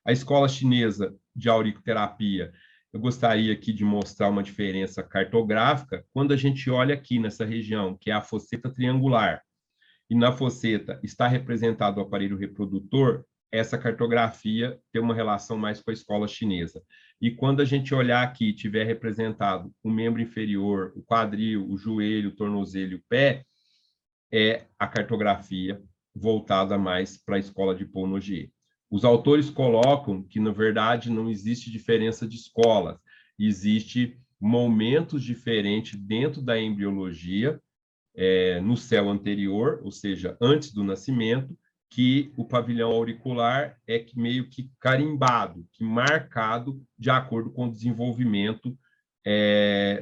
A escola chinesa de auriculoterapia, eu gostaria aqui de mostrar uma diferença cartográfica quando a gente olha aqui nessa região, que é a fosseta triangular, e na fosseta está representado o aparelho reprodutor, essa cartografia tem uma relação mais com a escola chinesa. E quando a gente olhar aqui, tiver representado o membro inferior, o quadril, o joelho, o tornozelo e o pé, é a cartografia voltada mais para a escola de Paul Nogier. Os autores colocam que, na verdade, não existe diferença de escolas, existe momentos diferentes dentro da embriologia, no céu anterior, ou seja, antes do nascimento, que o pavilhão auricular é meio que carimbado, que marcado de acordo com o desenvolvimento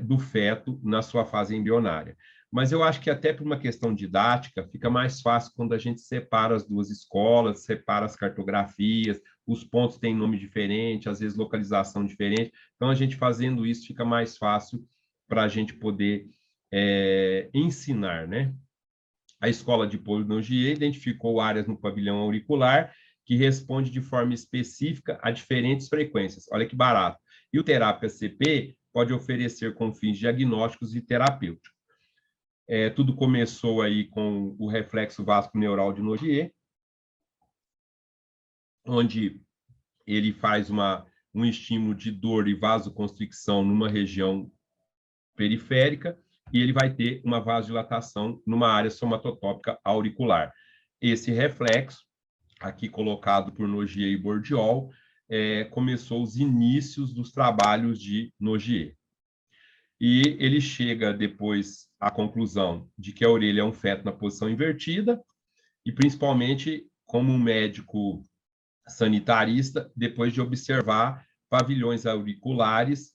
do feto na sua fase embrionária. Mas eu acho que até por uma questão didática, fica mais fácil quando a gente separa as duas escolas, separa as cartografias, os pontos têm nome diferente, às vezes localização diferente. Então, a gente fazendo isso fica mais fácil para a gente poder ensinar, né? A escola de Paul Nogier identificou áreas no pavilhão auricular que responde de forma específica a diferentes frequências. Olha que barato. E o terapia CP pode oferecer com fins diagnósticos e terapêuticos. Tudo começou aí com o reflexo vasco-neural de Nogier, onde ele faz um estímulo de dor e vasoconstricção numa região periférica, e ele vai ter uma vasodilatação numa área somatotópica auricular. Esse reflexo, aqui colocado por Nogier e Bordiol, começou os inícios dos trabalhos de Nogier. E ele chega depois à conclusão de que a orelha é um feto na posição invertida, e principalmente como um médico sanitarista, depois de observar pavilhões auriculares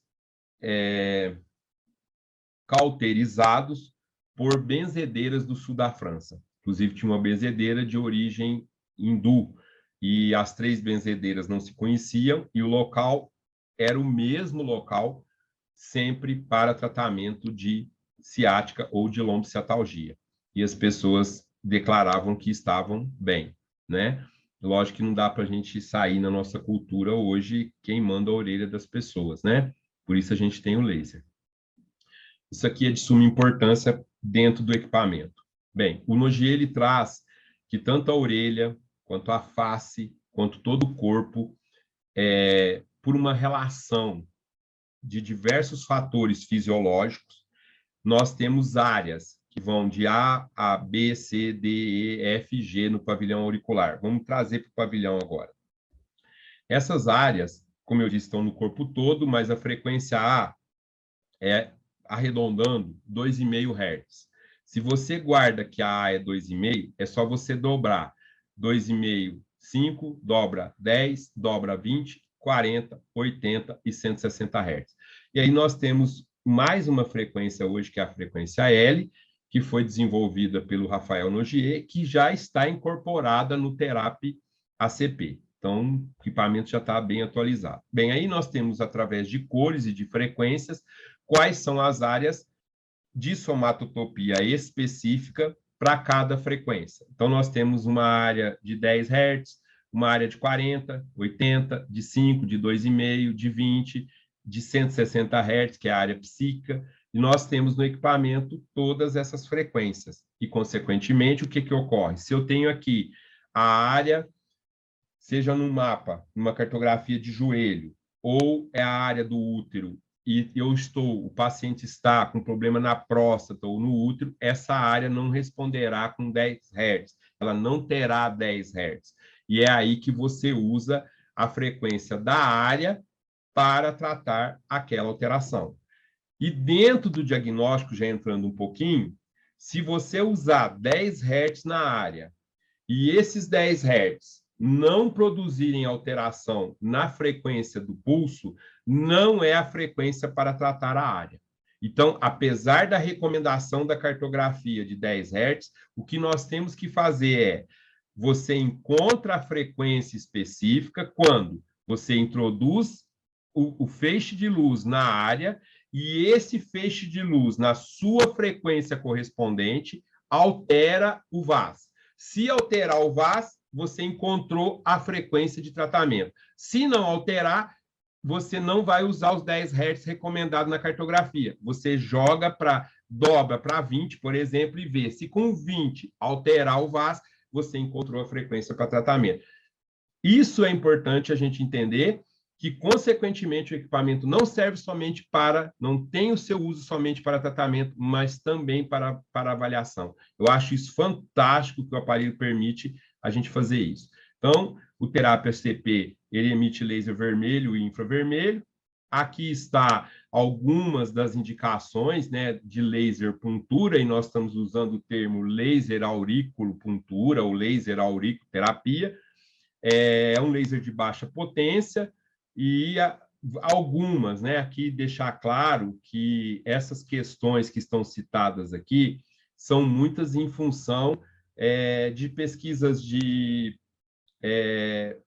cauterizados por benzedeiras do sul da França. Inclusive, tinha uma benzedeira de origem hindu, e as três benzedeiras não se conheciam, e o local era o mesmo local sempre para tratamento de ciática ou de lombociatalgia. E as pessoas declaravam que estavam bem, né? Lógico que não dá para a gente sair na nossa cultura hoje queimando a orelha das pessoas, né? Por isso a gente tem o laser. Isso aqui é de suma importância dentro do equipamento. Bem, o Nogier ele traz que tanto a orelha, quanto a face, quanto todo o corpo, por uma relação de diversos fatores fisiológicos, nós temos áreas que vão de A, B, C, D, E, F, G no pavilhão auricular. Vamos trazer para o pavilhão agora. Essas áreas, como eu disse, estão no corpo todo, mas a frequência A é, arredondando, 2,5 Hz. Se você guarda que a A é 2,5, é só você dobrar 2,5, 5, dobra 10, dobra 20, 40, 80 e 160 Hz. E aí nós temos mais uma frequência hoje, que é a frequência L, que foi desenvolvida pelo Rafael Nogier, que já está incorporada no Therapy ACP. Então, o equipamento já está bem atualizado. Bem, aí nós temos, através de cores e de frequências, quais são as áreas de somatotopia específica para cada frequência. Então, nós temos uma área de 10 Hz, uma área de 40, 80, de 5, de 2,5, de 20, de 160 Hz, que é a área psíquica, e nós temos no equipamento todas essas frequências. E, consequentemente, o que ocorre? Se eu tenho aqui a área, seja num mapa, numa cartografia de joelho, ou é a área do útero, e o paciente está com problema na próstata ou no útero, essa área não responderá com 10 Hz, ela não terá 10 Hz. E é aí que você usa a frequência da área para tratar aquela alteração. E dentro do diagnóstico, já entrando um pouquinho, se você usar 10 Hz na área e esses 10 Hz não produzirem alteração na frequência do pulso, não é a frequência para tratar a área. Então, apesar da recomendação da cartografia de 10 Hz, o que nós temos que fazer é, você encontra a frequência específica quando você introduz o feixe de luz na área e esse feixe de luz, na sua frequência correspondente, altera o VAS. Se alterar o VAS, você encontrou a frequência de tratamento. Se não alterar, você não vai usar os 10 Hz recomendados na cartografia. Você dobra para 20, por exemplo, e vê. Se com 20 alterar o VAS, você encontrou a frequência para tratamento. Isso é importante a gente entender, que, consequentemente, o equipamento não serve somente não tem o seu uso somente para tratamento, mas também para avaliação. Eu acho isso fantástico que o aparelho permite a gente fazer isso. Então, o Therapy ACP, ele emite laser vermelho e infravermelho. Aqui está algumas das indicações, né, de laser puntura, e nós estamos usando o termo laser aurículo puntura ou laser auriculoterapia. É um laser de baixa potência e algumas, né? Aqui deixar claro que essas questões que estão citadas aqui são muitas em função de pesquisas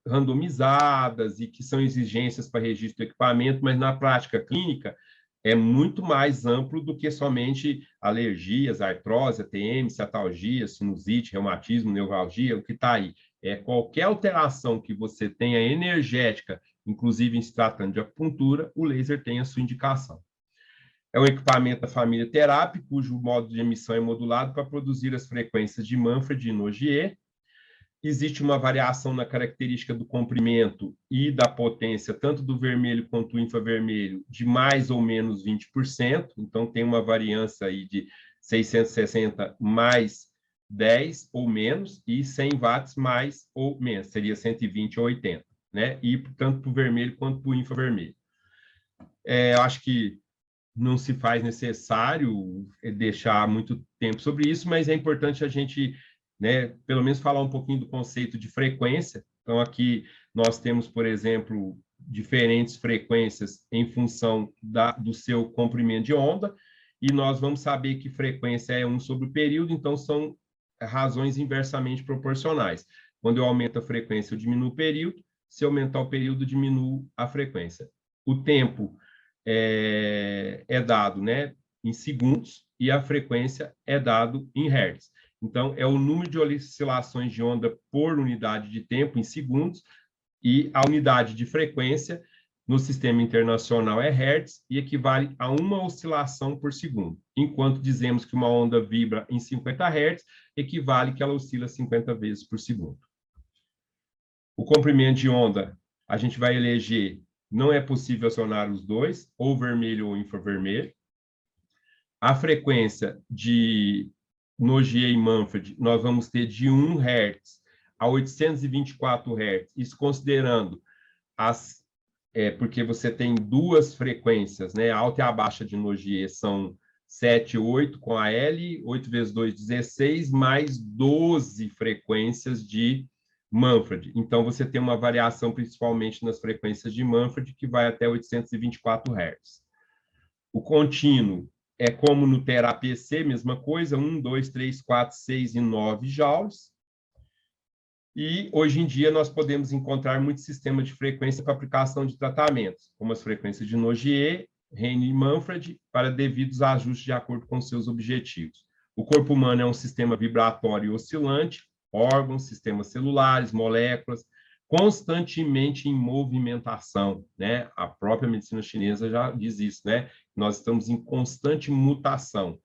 randomizadas e que são exigências para registro do equipamento, mas na prática clínica é muito mais amplo do que somente alergias, artrose, ATM, cetalgia, sinusite, reumatismo, neuralgia, o que está aí. É qualquer alteração que você tenha energética, inclusive em se tratando de acupuntura, o laser tem a sua indicação. É um equipamento da família Therapy, cujo modo de emissão é modulado para produzir as frequências de Manfred e Nogier. Existe uma variação na característica do comprimento e da potência, tanto do vermelho quanto do infravermelho, de mais ou menos 20%. Então, tem uma variância aí de 660 mais 10 ou menos, e 100 watts mais ou menos, seria 120 ou 80, né? E tanto para o vermelho quanto para o infravermelho. Eu acho que não se faz necessário deixar muito tempo sobre isso, mas é importante a gente, né, pelo menos falar um pouquinho do conceito de frequência. Então, aqui nós temos, por exemplo, diferentes frequências em função do seu comprimento de onda, e nós vamos saber que frequência é 1 sobre o período, então são razões inversamente proporcionais. Quando eu aumento a frequência, eu diminuo o período, se eu aumentar o período, eu diminuo a frequência. O tempo é dado, né, em segundos e a frequência é dado em hertz. Então, é o número de oscilações de onda por unidade de tempo em segundos, e a unidade de frequência no sistema internacional é hertz e equivale a uma oscilação por segundo. Enquanto dizemos que uma onda vibra em 50 hertz, equivale que ela oscila 50 vezes por segundo. O comprimento de onda, a gente vai eleger, não é possível acionar os dois, ou vermelho ou infravermelho. A frequência de Nogier e Manfred, nós vamos ter de 1 Hz a 824 Hz, isso considerando porque você tem duas frequências, né? A alta e a baixa de Nogier são 7, 8 com a L, 8 vezes 2, 16, mais 12 frequências de Manfred. Então, você tem uma variação principalmente nas frequências de Manfred, que vai até 824 Hz. O contínuo é como no TERA-PC, mesma coisa, 1, 2, 3, 4, 6 e 9 joules. E, hoje em dia, nós podemos encontrar muitos sistemas de frequência para aplicação de tratamentos, como as frequências de Nogier, Rene e Manfred, para devidos ajustes de acordo com seus objetivos. O corpo humano é um sistema vibratório oscilante, órgãos, sistemas celulares, moléculas, constantemente em movimentação, né? A própria medicina chinesa já diz isso, né? Nós estamos em constante mutação,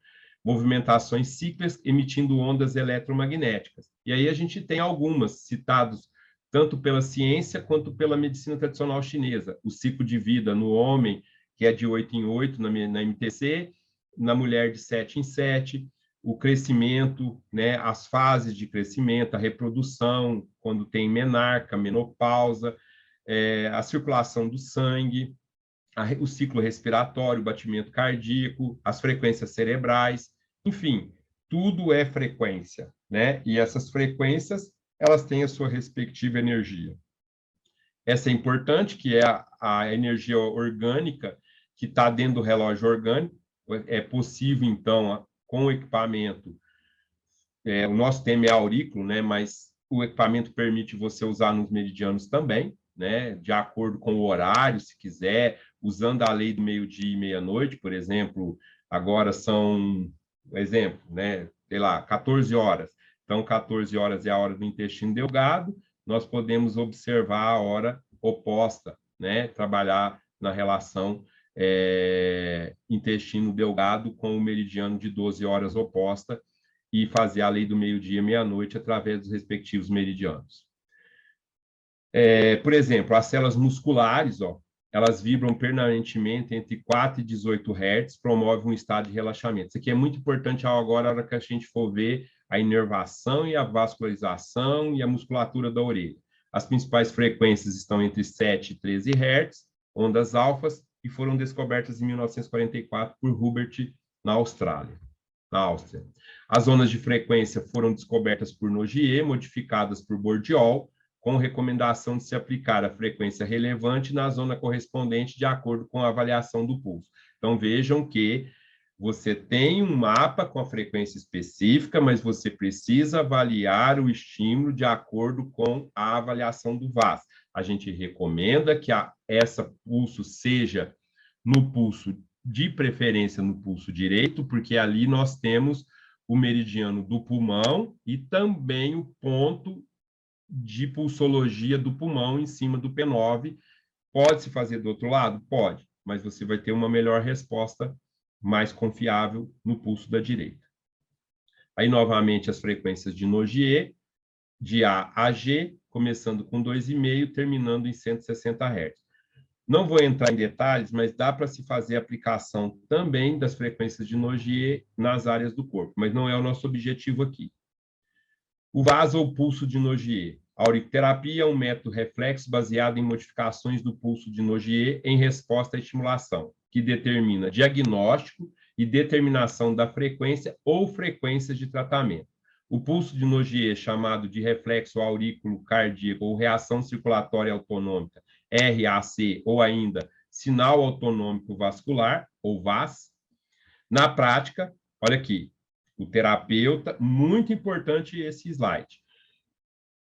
movimentações cíclicas emitindo ondas eletromagnéticas. E aí a gente tem algumas citadas tanto pela ciência quanto pela medicina tradicional chinesa. O ciclo de vida no homem, que é de 8 em 8 na MTC, na mulher de 7 em 7, o crescimento, né, as fases de crescimento, a reprodução, quando tem menarca, menopausa, a circulação do sangue, o ciclo respiratório, o batimento cardíaco, as frequências cerebrais, enfim, tudo é frequência, né? E essas frequências, elas têm a sua respectiva energia. Essa é importante, que é a energia orgânica que está dentro do relógio orgânico. É possível, então, com o equipamento, o nosso tema é aurículo, né? Mas o equipamento permite você usar nos meridianos também, né? De acordo com o horário, se quiser, usando a lei do meio-dia e meia-noite, por exemplo, agora são, exemplo, né? Sei lá, 14 horas. Então, 14 horas é a hora do intestino delgado, nós podemos observar a hora oposta, né? Trabalhar na relação intestino delgado com o meridiano de 12 horas oposta e fazer a lei do meio-dia e meia-noite através dos respectivos meridianos. Por exemplo, as células musculares, elas vibram permanentemente entre 4 e 18 Hz, promovem um estado de relaxamento. Isso aqui é muito importante agora, na hora que a gente for ver a inervação e a vascularização e a musculatura da orelha. As principais frequências estão entre 7 e 13 Hz, ondas alfas, e foram descobertas em 1944 por Hubert, na Áustria. As zonas de frequência foram descobertas por Nogier, modificadas por Bordiol, com recomendação de se aplicar a frequência relevante na zona correspondente de acordo com a avaliação do pulso. Então, vejam que você tem um mapa com a frequência específica, mas você precisa avaliar o estímulo de acordo com a avaliação do VAS. A gente recomenda que essa pulso seja no pulso, de preferência no pulso direito, porque ali nós temos o meridiano do pulmão e também o ponto de pulsologia do pulmão em cima do P9. Pode-se fazer do outro lado? Pode, mas você vai ter uma melhor resposta, mais confiável no pulso da direita. Aí, novamente, as frequências de Nogier, de A a G, começando com 2,5, terminando em 160 Hz. Não vou entrar em detalhes, mas dá para se fazer aplicação também das frequências de Nogier nas áreas do corpo, mas não é o nosso objetivo aqui. O VAS ou pulso de Nogier. A auriculoterapia é um método reflexo baseado em modificações do pulso de Nogier em resposta à estimulação, que determina diagnóstico e determinação da frequência ou frequências de tratamento. O pulso de Nogier, chamado de reflexo aurículo cardíaco ou reação circulatória autonômica, RAC, ou ainda sinal autonômico vascular, ou VAS. Na prática, olha aqui, o terapeuta, muito importante esse slide,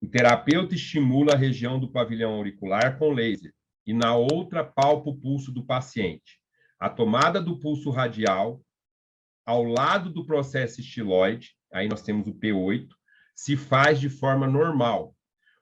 o terapeuta estimula a região do pavilhão auricular com laser e na outra palpa o pulso do paciente. A tomada do pulso radial, ao lado do processo estiloide, aí nós temos o P8, se faz de forma normal.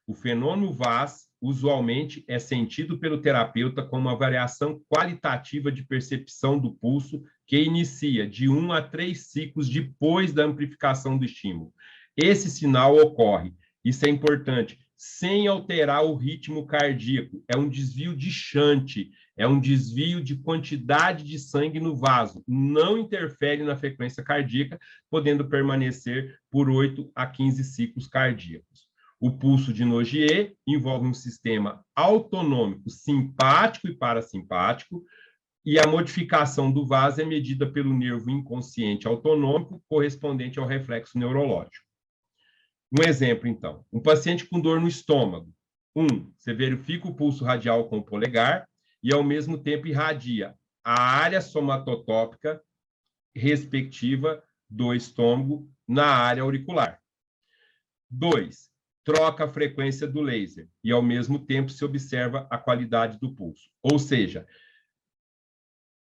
O fenômeno VAS, usualmente, é sentido pelo terapeuta como uma variação qualitativa de percepção do pulso que inicia de 1 a 3 ciclos depois da amplificação do estímulo. Esse sinal ocorre, isso é importante, sem alterar o ritmo cardíaco. É um desvio de shunt, é um desvio de quantidade de sangue no vaso. Não interfere na frequência cardíaca, podendo permanecer por 8 a 15 ciclos cardíacos. O pulso de Nogier envolve um sistema autonômico simpático e parasimpático, e a modificação do VAS é medida pelo nervo inconsciente autonômico correspondente ao reflexo neurológico. Um exemplo, então. Um paciente com dor no estômago. Você verifica o pulso radial com o polegar e, ao mesmo tempo, irradia a área somatotópica respectiva do estômago na área auricular. 2. Troca a frequência do laser e, ao mesmo tempo, se observa a qualidade do pulso. Ou seja,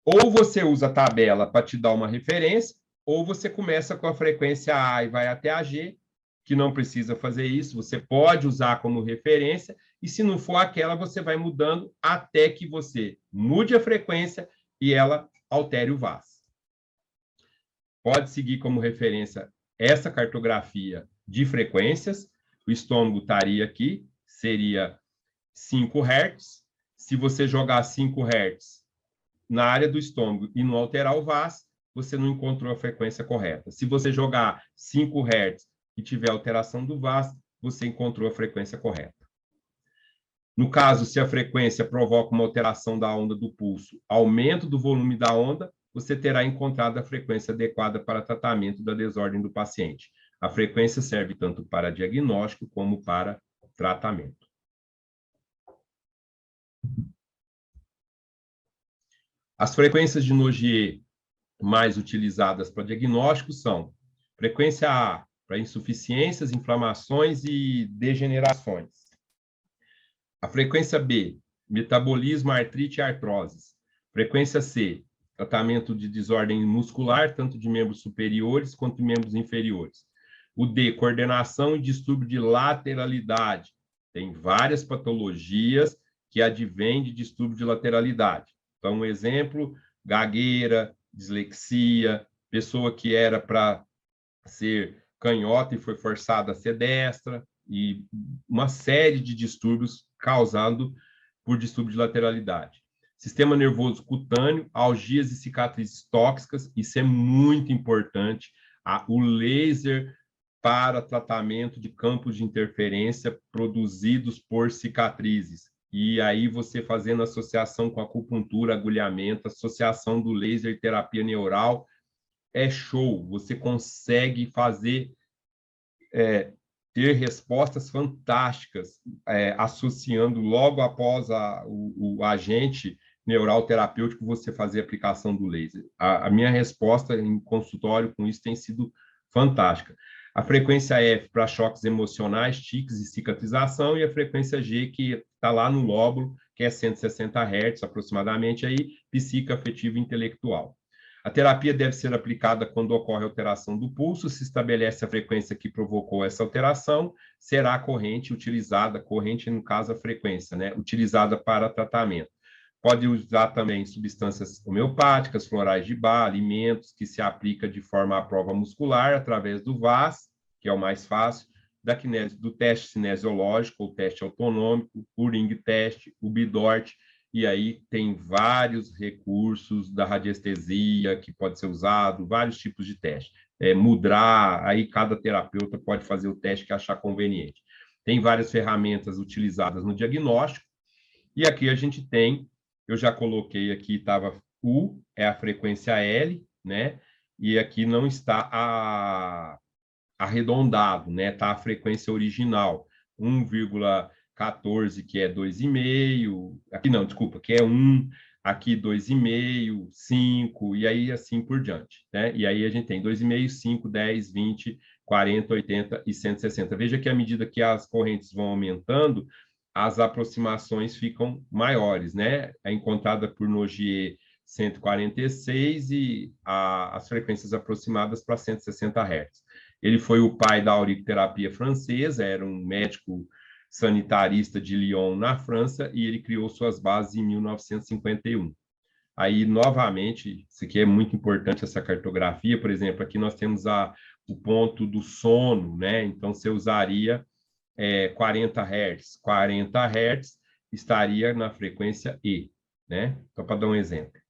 ou você usa a tabela para te dar uma referência, ou você começa com a frequência A e vai até a G, que não precisa fazer isso, você pode usar como referência, e se não for aquela, você vai mudando até que você mude a frequência e ela altere o VAS. Pode seguir como referência essa cartografia de frequências, o estômago estaria aqui, seria 5 Hz. Se você jogar 5 Hz na área do estômago e não alterar o VAS, você não encontrou a frequência correta. Se você jogar 5 Hz e tiver alteração do VAS, você encontrou a frequência correta. No caso, se a frequência provoca uma alteração da onda do pulso, aumento do volume da onda, você terá encontrado a frequência adequada para tratamento da desordem do paciente. A frequência serve tanto para diagnóstico como para tratamento. As frequências de Nogier mais utilizadas para diagnóstico são frequência A, para insuficiências, inflamações e degenerações. A frequência B, metabolismo, artrite e artroses. Frequência C, tratamento de desordem muscular, tanto de membros superiores quanto de membros inferiores. O D, coordenação e distúrbio de lateralidade. Tem várias patologias que advêm de distúrbio de lateralidade. Então, um exemplo, gagueira, dislexia, pessoa que era para ser canhota e foi forçada a ser destra, e uma série de distúrbios causados por distúrbio de lateralidade. Sistema nervoso cutâneo, algias e cicatrizes tóxicas, isso é muito importante. O laser para tratamento de campos de interferência produzidos por cicatrizes. E aí você fazendo associação com acupuntura, agulhamento, associação do laser e terapia neural, é show. Você consegue fazer, ter respostas fantásticas, associando logo após o agente neural terapêutico, você fazer a aplicação do laser. A minha resposta em consultório com isso tem sido fantástica. A frequência F para choques emocionais, tiques e cicatrização, e a frequência G, que está lá no lóbulo, que é 160 Hz aproximadamente, aí, psicoafetivo e intelectual. A terapia deve ser aplicada quando ocorre alteração do pulso, se estabelece a frequência que provocou essa alteração, será a corrente utilizada, corrente no caso a frequência, né, utilizada para tratamento. Pode usar também substâncias homeopáticas, florais de Bach, alimentos que se aplica de forma à prova muscular através do VAS, que é o mais fácil, do teste cinesiológico ou teste autonômico, o ring test, o BIDORT, e aí tem vários recursos da radiestesia que pode ser usado, vários tipos de teste. Mudrar, aí cada terapeuta pode fazer o teste que achar conveniente. Tem várias ferramentas utilizadas no diagnóstico, e aqui a gente tem, eu já coloquei aqui, estava U, é a frequência L, né? E aqui não está arredondado, né? Está a frequência original, 1,14, que é 2,5, aqui não, desculpa, que é 1, aqui 2,5, 5, e aí assim por diante, né? E aí a gente tem 2,5, 5, 10, 20, 40, 80 e 160. Veja que à medida que as correntes vão aumentando, as aproximações ficam maiores, né? É encontrada por Nogier 146 e as frequências aproximadas para 160 Hz. Ele foi o pai da auriculoterapia francesa, era um médico sanitarista de Lyon, na França, e ele criou suas bases em 1951. Aí, novamente, isso aqui é muito importante, essa cartografia, por exemplo, aqui nós temos o ponto do sono, né? Então, você usaria 40 Hz. 40 Hz estaria na frequência E, né? Então, para dar um exemplo.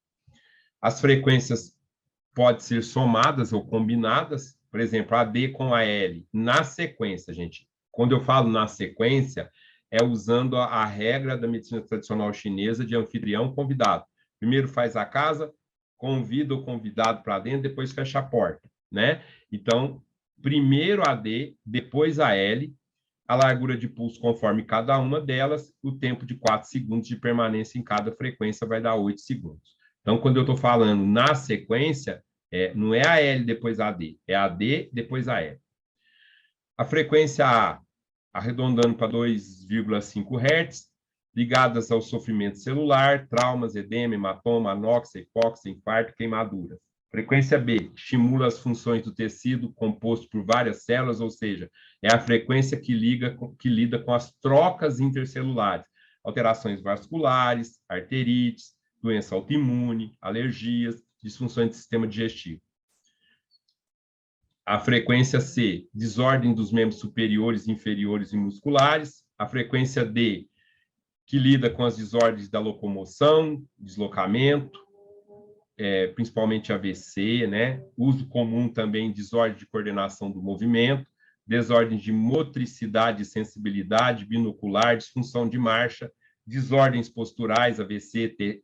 As frequências podem ser somadas ou combinadas, por exemplo, a D com a L, na sequência, gente. Quando eu falo na sequência, é usando a regra da medicina tradicional chinesa de anfitrião convidado. Primeiro faz a casa, convida o convidado para dentro, depois fecha a porta, né? Então, primeiro a D, depois a L, a largura de pulso conforme cada uma delas, o tempo de 4 segundos de permanência em cada frequência vai dar 8 segundos. Então, quando eu estou falando na sequência, Não é a L depois a D, é a D depois a L. A frequência A, arredondando para 2,5 Hz, ligadas ao sofrimento celular, traumas, edema, hematoma, anóxia, hipóxia, infarto, queimaduras. Frequência B, estimula as funções do tecido composto por várias células, ou seja, é a frequência que lida com as trocas intercelulares, alterações vasculares, arterites, doença autoimune, alergias, disfunções do sistema digestivo. A frequência C, desordem dos membros superiores, inferiores e musculares. A frequência D, que lida com as desordens da locomoção, deslocamento, principalmente AVC, né? Uso comum também, desordem de coordenação do movimento, desordens de motricidade e sensibilidade, binocular, disfunção de marcha, desordens posturais, AVC,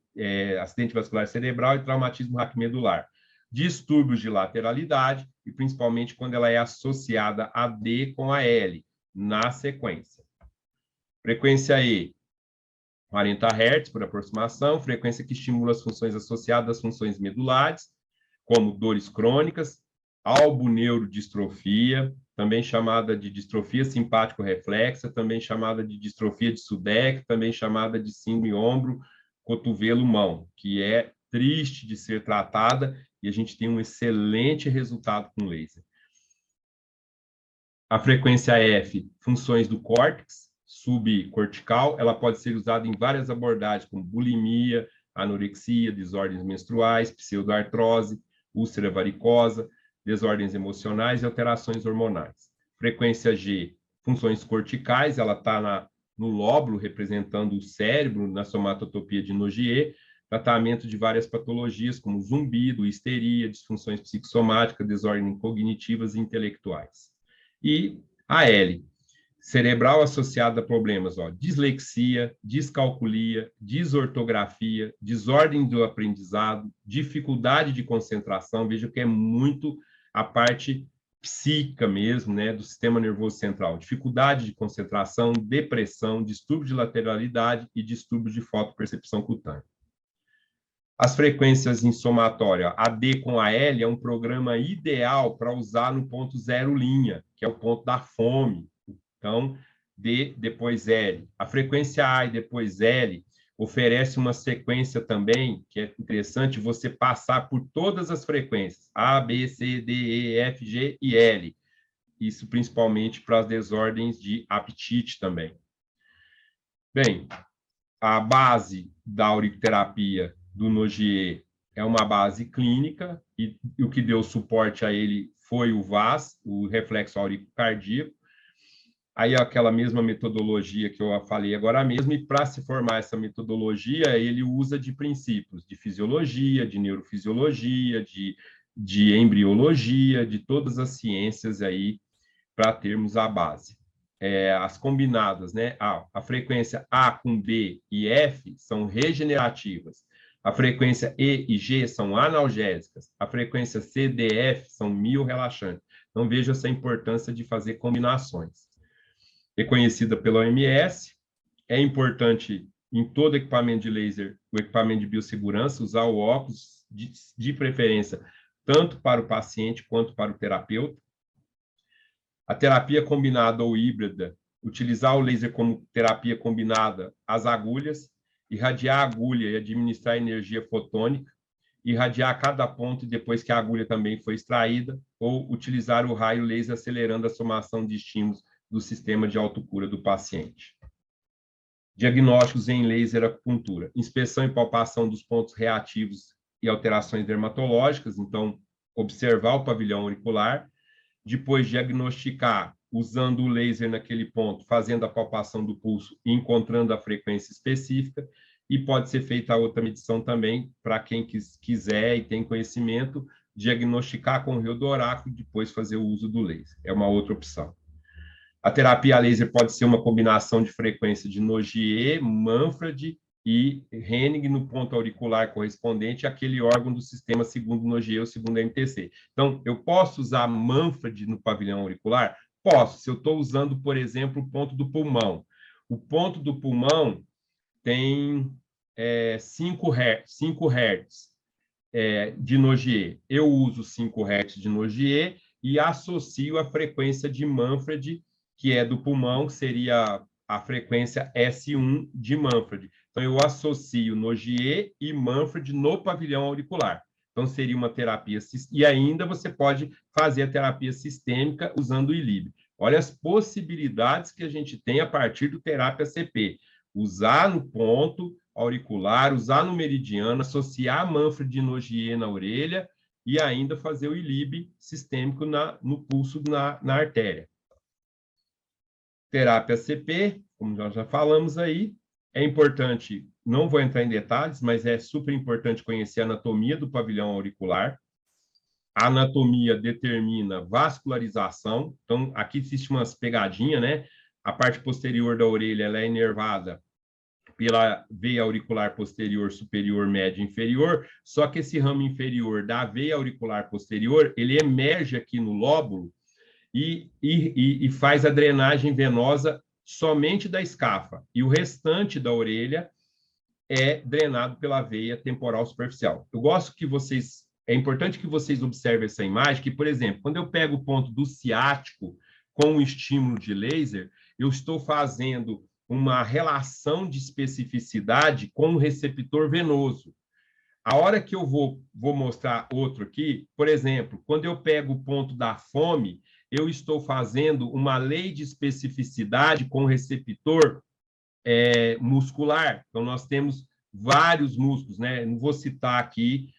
acidente vascular cerebral e traumatismo raquimedular. Distúrbios de lateralidade, e principalmente quando ela é associada a D com a L, na sequência. Frequência E, 40 Hz por aproximação, frequência que estimula as funções associadas às funções medulares, como dores crônicas, alboneuroddistrofia, também chamada de distrofia simpático-reflexa, também chamada de distrofia de Sudeck, também chamada de síndrome ombro, cotovelo, mão, que é triste de ser tratada e a gente tem um excelente resultado com laser. A frequência F, funções do córtex subcortical, ela pode ser usada em várias abordagens, como bulimia, anorexia, desordens menstruais, pseudoartrose, úlcera varicosa, desordens emocionais e alterações hormonais. Frequência G, funções corticais, ela está no lóbulo, representando o cérebro, na somatotopia de Nogier, tratamento de várias patologias, como zumbido, histeria, disfunções psicossomáticas, desordens cognitivas e intelectuais. E a L, cerebral associada a problemas, dislexia, descalculia, desortografia, desordem do aprendizado, dificuldade de concentração, veja que é muito a parte psíquica mesmo, né, do sistema nervoso central, dificuldade de concentração, depressão, distúrbio de lateralidade e distúrbio de fotopercepção cutânea. As frequências em somatória, a D com a L é um programa ideal para usar no ponto zero linha, que é o ponto da fome. Então, D depois L. A frequência A e depois L oferece uma sequência também, que é interessante você passar por todas as frequências, A, B, C, D, E, F, G e L. Isso principalmente para as desordens de apetite também. Bem, a base da auriculoterapia do Nogier é uma base clínica, e o que deu suporte a ele foi o VAS, o reflexo auricocardíaco. Aí aquela mesma metodologia que eu falei agora mesmo, e para se formar essa metodologia, ele usa de princípios de fisiologia, de neurofisiologia, de embriologia, de todas as ciências aí, para termos a base. As combinadas, né? A frequência A com B e F são regenerativas. A frequência E e G são analgésicas. A frequência C, D, F são miorrelaxantes. Então, veja essa importância de fazer combinações. Reconhecida pela OMS, é importante em todo equipamento de laser, o equipamento de biossegurança, usar o óculos de preferência, tanto para o paciente quanto para o terapeuta. A terapia combinada ou híbrida, utilizar o laser como terapia combinada, as agulhas, irradiar a agulha e administrar energia fotônica, irradiar cada ponto depois que a agulha também foi extraída, ou utilizar o raio laser acelerando a somação de estímulos do sistema de autocura do paciente. Diagnósticos em laser acupuntura, inspeção e palpação dos pontos reativos e alterações dermatológicas, então, observar o pavilhão auricular, depois diagnosticar usando o laser naquele ponto, fazendo a palpação do pulso e encontrando a frequência específica, e pode ser feita outra medição também, para quem quiser e tem conhecimento, diagnosticar com o rio do oráculo e depois fazer o uso do laser. É uma outra opção. A terapia a laser pode ser uma combinação de frequência de Nogier, Manfred e Hennig no ponto auricular correspondente àquele órgão do sistema segundo Nogier ou segundo MTC. Então, eu posso usar Manfred no pavilhão auricular? Posso, se eu estou usando, por exemplo, o ponto do pulmão. O ponto do pulmão tem 5 Hz. de Nogier? Eu uso 5 Hz de Nogier e associo a frequência de Manfred, que é do pulmão, seria a frequência S1 de Manfred. Então, eu associo Nogier e Manfred no pavilhão auricular. Então, seria uma terapia... E ainda você pode fazer a terapia sistêmica usando o ILIB. Olha as possibilidades que a gente tem a partir do terapia CP. Usar no ponto auricular, usar no meridiano, associar Manfred de Nogier na orelha e ainda fazer o ILIB sistêmico no pulso, na artéria. Terapia CP, como nós já falamos aí, é importante, não vou entrar em detalhes, mas é super importante conhecer a anatomia do pavilhão auricular. A anatomia determina vascularização, então aqui existe umas pegadinhas, né? A parte posterior da orelha ela é inervada pela veia auricular posterior, superior, média e inferior, só que esse ramo inferior da veia auricular posterior, ele emerge aqui no lóbulo e faz a drenagem venosa somente da escafa, e o restante da orelha é drenado pela veia temporal superficial. Eu gosto que vocês, é importante que vocês observem essa imagem, que, por exemplo, quando eu pego o ponto do ciático com o estímulo de laser, eu estou fazendo uma relação de especificidade com o receptor venoso. A hora que eu vou mostrar outro aqui, por exemplo, quando eu pego o ponto da fome, eu estou fazendo uma lei de especificidade com o receptor muscular. Então, nós temos vários músculos, né? Não vou citar aqui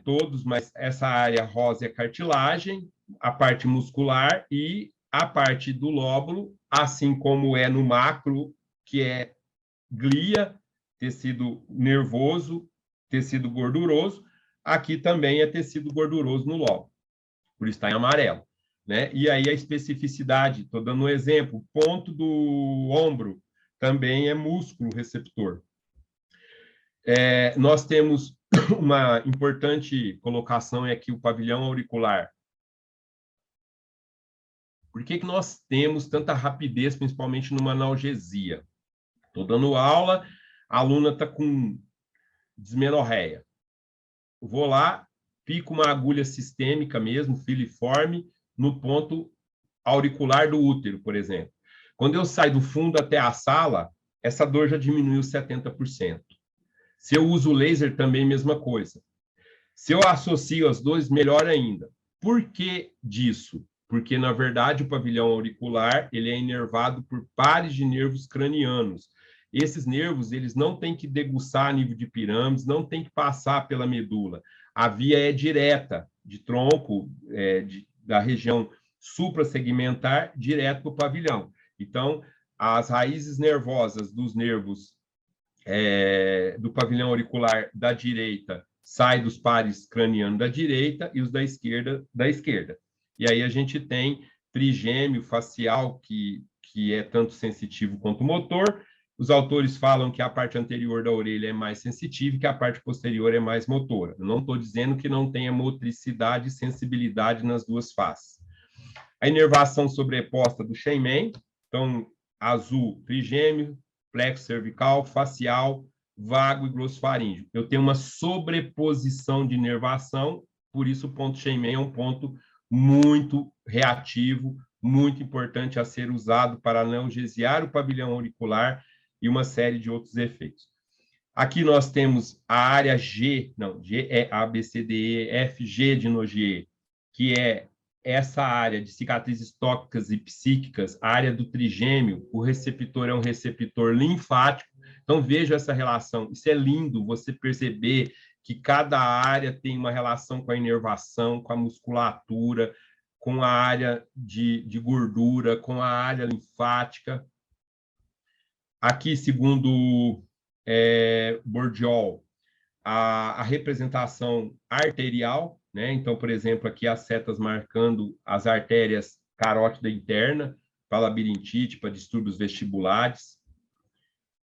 todos, mas essa área rosa é cartilagem, a parte muscular e a parte do lóbulo, assim como é no macro, que é glia, tecido nervoso, tecido gorduroso, aqui também é tecido gorduroso no lóbulo, por isso está em amarelo. Né? E aí a especificidade, estou dando um exemplo, ponto do ombro também é músculo receptor. Nós temos uma importante colocação é aqui o pavilhão auricular. Por que nós temos tanta rapidez, principalmente numa analgesia? Estou dando aula, a aluna está com dismenorreia. Vou lá, pico uma agulha sistêmica mesmo, filiforme, no ponto auricular do útero, por exemplo. Quando eu saio do fundo até a sala, essa dor já diminuiu 70%. Se eu uso laser, também mesma coisa. Se eu associo as duas, melhor ainda. Por que disso? Porque, na verdade, o pavilhão auricular ele é inervado por pares de nervos cranianos. Esses nervos eles não têm que deguçar a nível de pirâmides, não tem que passar pela medula. A via é direta, de tronco, da região suprassegmentar, direto para o pavilhão. Então, as raízes nervosas dos nervos do pavilhão auricular da direita sai dos pares cranianos da direita e os da esquerda da esquerda. E aí a gente tem trigêmeo facial, que é tanto sensitivo quanto motor. Os autores falam que a parte anterior da orelha é mais sensitiva e que a parte posterior é mais motora. Eu não estou dizendo que não tenha motricidade e sensibilidade nas duas faces. A inervação sobreposta do Shenman, então, azul, trigêmeo, plexo cervical, facial, vago e glossofaríngeo. Eu tenho uma sobreposição de inervação, por isso o ponto Shenman é um ponto muito reativo, muito importante a ser usado para analgesiar o pavilhão auricular e uma série de outros efeitos. Aqui nós temos a área G, não, G é A, B, C, D, E, F, G de Nogier, que é essa área de cicatrizes tóxicas e psíquicas, a área do trigêmeo, o receptor é um receptor linfático. Então, veja essa relação. Isso é lindo, você perceber que cada área tem uma relação com a inervação, com a musculatura, com a área de gordura, com a área linfática. Aqui, segundo Bourdieu, a representação arterial, né? Então, por exemplo, aqui as setas marcando as artérias carótida interna, para labirintite, para distúrbios vestibulares.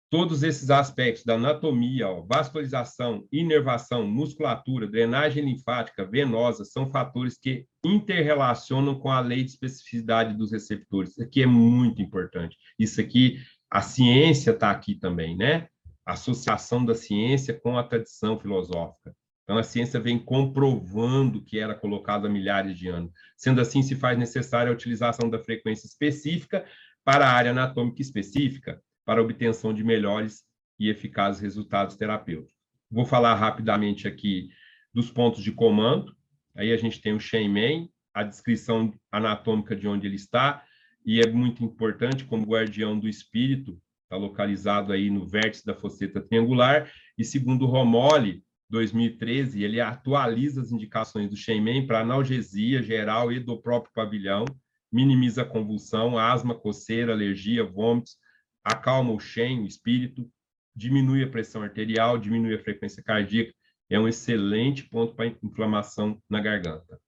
Todos esses aspectos da anatomia, vascularização, inervação, musculatura, drenagem linfática, venosa, são fatores que interrelacionam com a lei de especificidade dos receptores. Isso aqui é muito importante. Isso aqui, a ciência está aqui também, né? A associação da ciência com a tradição filosófica. Então, a ciência vem comprovando que era colocado há milhares de anos. Sendo assim, se faz necessária a utilização da frequência específica para a área anatômica específica, para a obtenção de melhores e eficazes resultados terapêuticos. Vou falar rapidamente aqui dos pontos de comando. Aí a gente tem o Shenmen, a descrição anatômica de onde ele está, e é muito importante, como guardião do espírito, está localizado aí no vértice da fosseta triangular, e segundo Romoli, 2013, ele atualiza as indicações do Shenmen para analgesia geral e do próprio pavilhão, minimiza a convulsão, asma, coceira, alergia, vômitos, acalma o Shen, o espírito, diminui a pressão arterial, diminui a frequência cardíaca, é um excelente ponto para inflamação na garganta.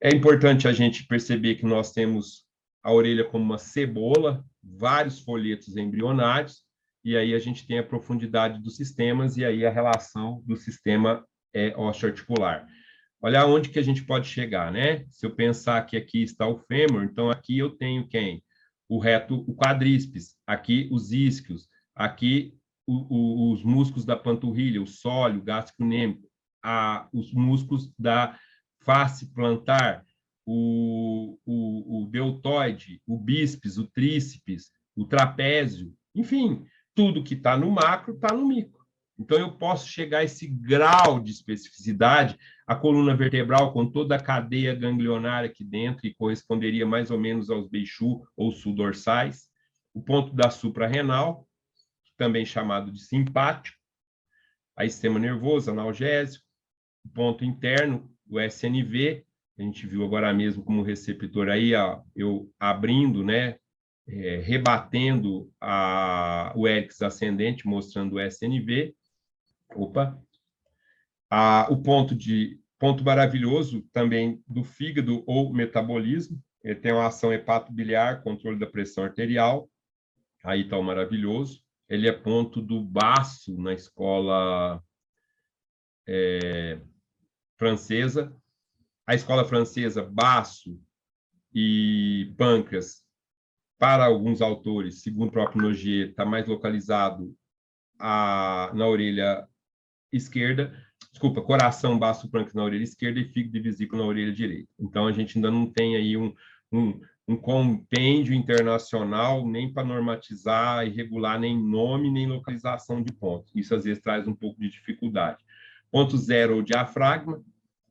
É importante a gente perceber que nós temos a orelha como uma cebola, vários folhetos embrionários, e aí a gente tem a profundidade dos sistemas e aí a relação do sistema osteoarticular. Olha onde que a gente pode chegar, né? Se eu pensar que aqui está o fêmur, então aqui eu tenho quem? O reto, o quadríceps, aqui os isquios, aqui os músculos da panturrilha, o sólio, o gastrocnêmico, os músculos da face plantar, o deltoide, o bíceps, o tríceps, o trapézio, enfim, tudo que está no macro está no micro. Então, eu posso chegar a esse grau de especificidade, a coluna vertebral com toda a cadeia ganglionária aqui dentro, que corresponderia mais ou menos aos beixu ou sul-dorsais, o ponto da suprarrenal, também chamado de simpático, aí sistema nervoso, analgésico, o ponto interno, o SNV, a gente viu agora mesmo como receptor aí, ó, eu abrindo, né, rebatendo o hélix ascendente, mostrando o SNV. Opa! O ponto maravilhoso também do fígado ou metabolismo, ele tem uma ação hepatobiliar, controle da pressão arterial, aí está o maravilhoso. Ele é ponto do baço na escola francesa. A escola francesa, baço e pâncreas, para alguns autores, segundo o próprio Nogier, está mais localizado na orelha esquerda, desculpa, coração, baço, pâncreas na orelha esquerda e fígado e vesícula na orelha direita. Então, a gente ainda não tem aí um compêndio internacional nem para normatizar e regular nem nome, nem localização de pontos. Isso, às vezes, traz um pouco de dificuldade. Ponto zero, o diafragma,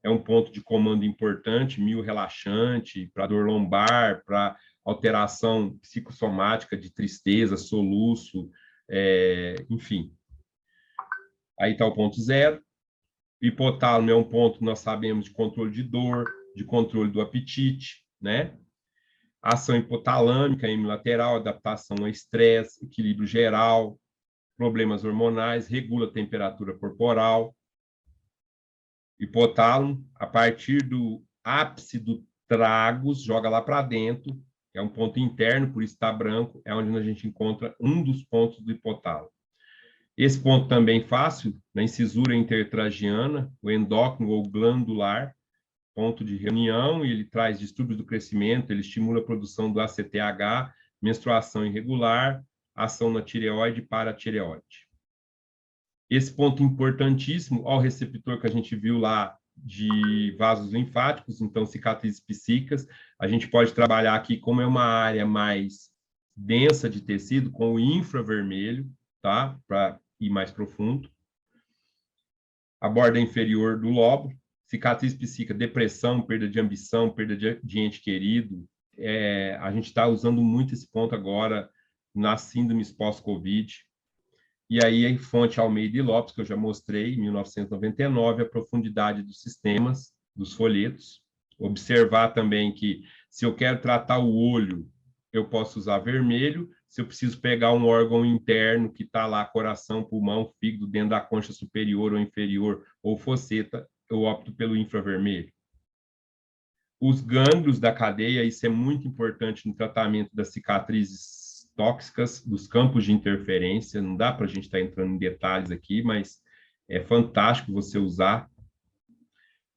é um ponto de comando importante, relaxante, para dor lombar, para alteração psicossomática de tristeza, soluço, enfim. Aí está o ponto zero. Hipotálamo é um ponto, nós sabemos, de controle de dor, de controle do apetite, né? Ação hipotalâmica, hemilateral, adaptação ao estresse, equilíbrio geral, problemas hormonais, regula a temperatura corporal. Hipotálamo, a partir do ápice do tragus, joga lá para dentro, é um ponto interno, por isso está branco, é onde a gente encontra um dos pontos do hipotálamo. Esse ponto também fácil, na incisura intertragiana, o endócrino ou glandular, ponto de reunião, e ele traz distúrbios do crescimento, ele estimula a produção do ACTH, menstruação irregular, ação na tireoide e paratireoide. Esse ponto importantíssimo ao receptor que a gente viu lá de vasos linfáticos, então cicatrizes psíquicas, a gente pode trabalhar aqui como é uma área mais densa de tecido, com o infravermelho, tá? Para ir mais profundo. A borda inferior do lobo, cicatriz psíquica, depressão, perda de ambição, perda de ente querido. A gente está usando muito esse ponto agora nas síndromes pós-Covid. E aí, fonte Almeida e Lopes, que eu já mostrei, em 1999, a profundidade dos sistemas, dos folhetos. Observar também que, se eu quero tratar o olho, eu posso usar vermelho. Se eu preciso pegar um órgão interno que está lá, coração, pulmão, fígado, dentro da concha superior ou inferior, ou fosseta, eu opto pelo infravermelho. Os gânglios da cadeia, isso é muito importante no tratamento das cicatrizes tóxicas, dos campos de interferência. Não dá para a gente estar entrando em detalhes aqui, mas é fantástico você usar.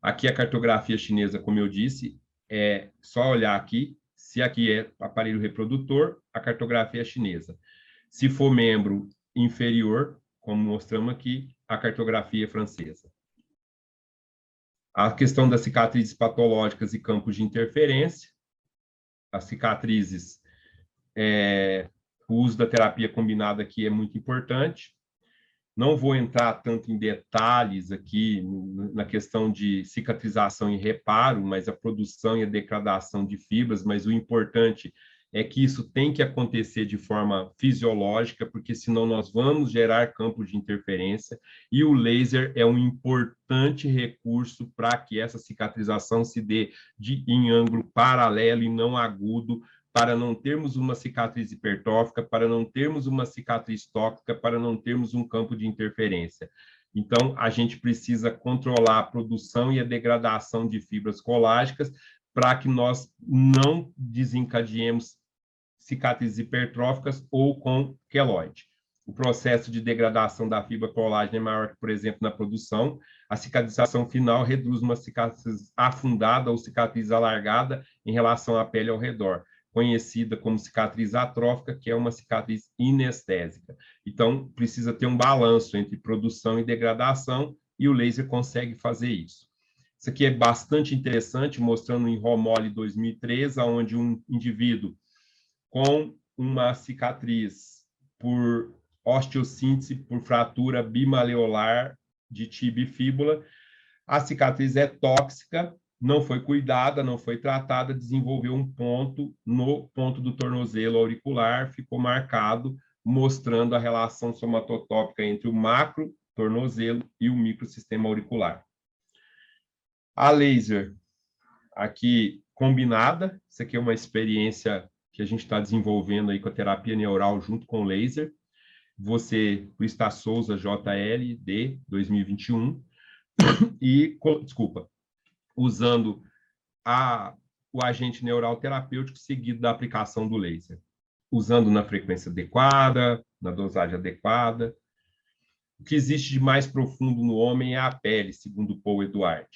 Aqui a cartografia chinesa, como eu disse, é só olhar aqui. Se aqui é aparelho reprodutor, a cartografia é chinesa. Se for membro inferior, como mostramos aqui, a cartografia é francesa. A questão das cicatrizes patológicas e campos de interferência. As cicatrizes, o uso da terapia combinada aqui é muito importante. Não vou entrar tanto em detalhes aqui na questão de cicatrização e reparo, mas a produção e a degradação de fibras, mas o importante é que isso tem que acontecer de forma fisiológica, porque senão nós vamos gerar campos de interferência, e o laser é um importante recurso para que essa cicatrização se dê em ângulo paralelo e não agudo, para não termos uma cicatriz hipertrófica, para não termos uma cicatriz tóxica, para não termos um campo de interferência. Então, a gente precisa controlar a produção e a degradação de fibras colágicas para que nós não desencadeemos cicatrizes hipertróficas ou com queloide. O processo de degradação da fibra colágena é maior que, por exemplo, na produção. A cicatrização final reduz uma cicatriz afundada ou cicatriz alargada em relação à pele ao redor, conhecida como cicatriz atrófica, que é uma cicatriz inestésica. Então, precisa ter um balanço entre produção e degradação, e o laser consegue fazer isso. Isso aqui é bastante interessante, mostrando em Romoli 2013, onde um indivíduo com uma cicatriz por osteossíntese, por fratura bimaleolar de tibia e fíbula, a cicatriz é tóxica, não foi cuidada, não foi tratada, desenvolveu um ponto no ponto do tornozelo auricular, ficou marcado, mostrando a relação somatotópica entre o macro tornozelo e o microsistema auricular. A laser, aqui combinada, isso aqui é uma experiência que a gente está desenvolvendo aí com a terapia neural junto com o laser. Você, Crista Souza, JLD, 2021, usando o agente neural terapêutico seguido da aplicação do laser, usando na frequência adequada, na dosagem adequada. O que existe de mais profundo no homem é a pele, segundo Paul Edward.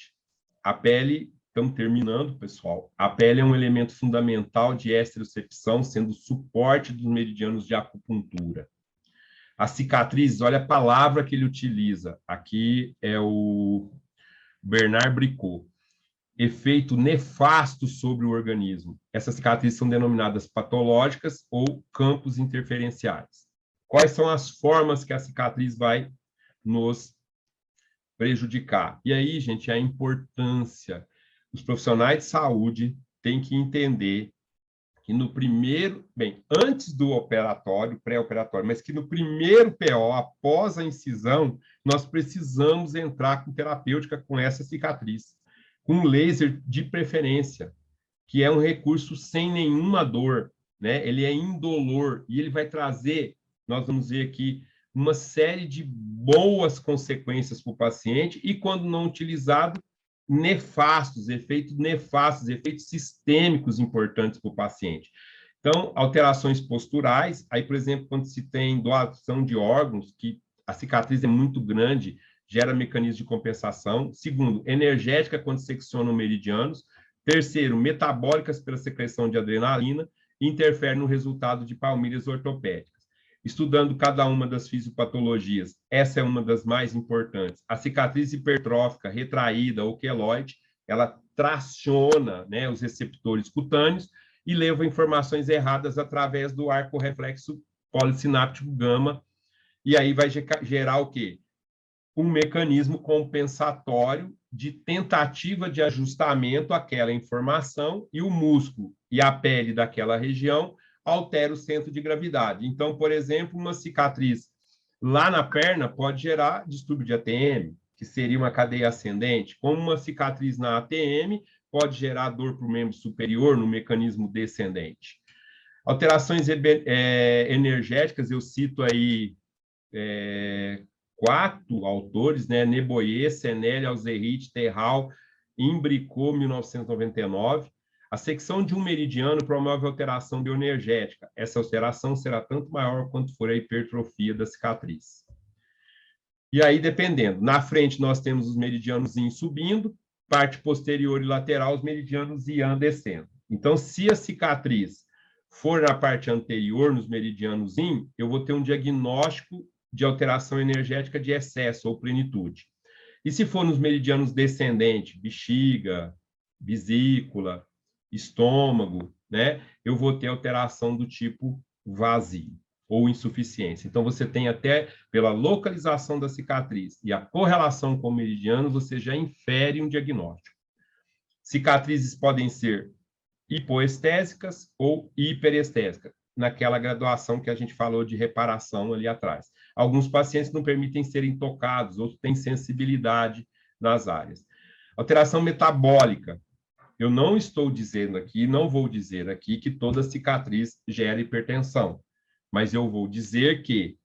A pele, estamos terminando, pessoal, a pele é um elemento fundamental de esterocepção, sendo suporte dos meridianos de acupuntura. As cicatrizes, olha a palavra que ele utiliza, aqui é o Bernard Bricot. Efeito nefasto sobre o organismo. Essas cicatrizes são denominadas patológicas ou campos interferenciais. Quais são as formas que a cicatriz vai nos prejudicar? E aí, gente, a importância. Os profissionais de saúde têm que entender que no primeiro, antes do operatório, pré-operatório, mas que no primeiro PO, após a incisão, nós precisamos entrar com terapêutica com essa cicatriz, com laser de preferência, que é um recurso sem nenhuma dor, né? Ele é indolor e ele vai trazer, nós vamos ver aqui, uma série de boas consequências para o paciente e, quando não utilizado, efeitos nefastos, efeitos sistêmicos importantes para o paciente. Então, alterações posturais, aí, por exemplo, quando se tem doação de órgãos, que a cicatriz é muito grande, gera mecanismo de compensação. Segundo, energética, quando seccionam meridianos. Terceiro, metabólicas pela secreção de adrenalina, interfere no resultado de palmilhas ortopédicas. Estudando cada uma das fisiopatologias, essa é uma das mais importantes. A cicatriz hipertrófica, retraída ou queloide, ela traciona, né, os receptores cutâneos e leva informações erradas através do arco reflexo polissináptico gama, e aí vai gerar o quê? Um mecanismo compensatório de tentativa de ajustamento àquela informação, e o músculo e a pele daquela região altera o centro de gravidade. Então, por exemplo, uma cicatriz lá na perna pode gerar distúrbio de ATM, que seria uma cadeia ascendente, como uma cicatriz na ATM pode gerar dor para o membro superior no mecanismo descendente. Alterações energéticas, eu cito aí 4 autores, né? Neboyer, Senelli, Alzerrit, Terral, Imbricot, 1999. A secção de um meridiano promove alteração bioenergética. Essa alteração será tanto maior quanto for a hipertrofia da cicatriz. E aí, dependendo, na frente nós temos os meridianos subindo, parte posterior e lateral, os meridianos iam descendo. Então, se a cicatriz for na parte anterior, nos meridianos eu vou ter um diagnóstico de alteração energética de excesso ou plenitude. E se for nos meridianos descendentes, bexiga, vesícula, estômago, né? Eu vou ter alteração do tipo vazio ou insuficiência. Então, você tem até, pela localização da cicatriz e a correlação com o meridiano, você já infere um diagnóstico. Cicatrizes podem ser hipoestésicas ou hiperestésicas, naquela graduação que a gente falou de reparação ali atrás. Alguns pacientes não permitem serem tocados, outros têm sensibilidade nas áreas. Alteração metabólica. Eu não estou dizendo aqui, não vou dizer aqui que toda cicatriz gera hipertensão, mas eu vou dizer que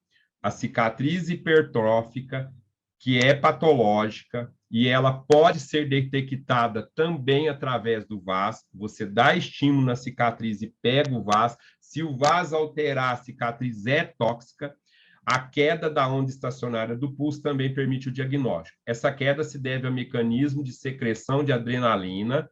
a cicatriz hipertrófica, que é patológica, e ela pode ser detectada também através do VAS. Você dá estímulo na cicatriz e pega o VAS. Se o VAS alterar, a cicatriz é tóxica. A queda da onda estacionária do pulso também permite o diagnóstico. Essa queda se deve ao mecanismo de secreção de adrenalina,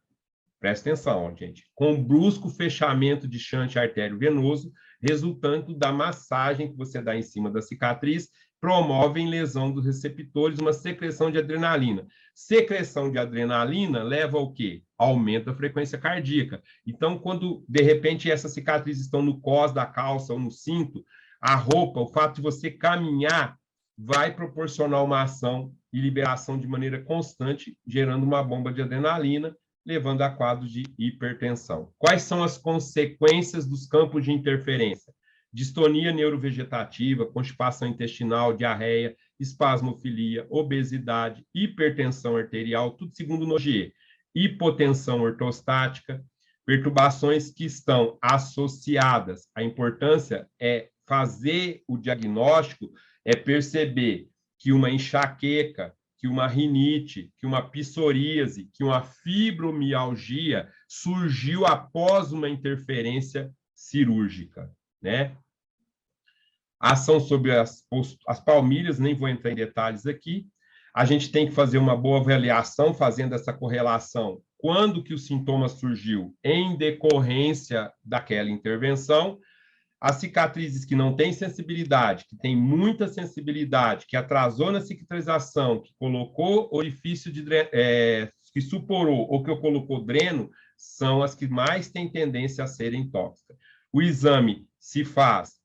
presta atenção, gente, com brusco fechamento de shunt artério-venoso, resultante da massagem que você dá em cima da cicatriz, promovem lesão dos receptores, uma secreção de adrenalina. Secreção de adrenalina leva ao quê? Aumenta a frequência cardíaca. Então, quando, de repente, essas cicatrizes estão no cós da calça ou no cinto, a roupa, o fato de você caminhar, vai proporcionar uma ação e liberação de maneira constante, gerando uma bomba de adrenalina, levando a quadros de hipertensão. Quais são as consequências dos campos de interferência? Distonia neurovegetativa, constipação intestinal, diarreia, espasmofilia, obesidade, hipertensão arterial, tudo segundo o Nogier. Hipotensão ortostática, perturbações que estão associadas. A importância é fazer o diagnóstico, é perceber que uma enxaqueca, que uma rinite, que uma psoríase, que uma fibromialgia surgiu após uma interferência cirúrgica, né? Ação sobre as palmilhas, nem vou entrar em detalhes aqui. A gente tem que fazer uma boa avaliação, fazendo essa correlação. Quando que o sintoma surgiu? Em decorrência daquela intervenção. As cicatrizes que não têm sensibilidade, que têm muita sensibilidade, que atrasou na cicatrização, que colocou orifício de que suporou ou que colocou dreno, são as que mais têm tendência a serem tóxicas. O exame se faz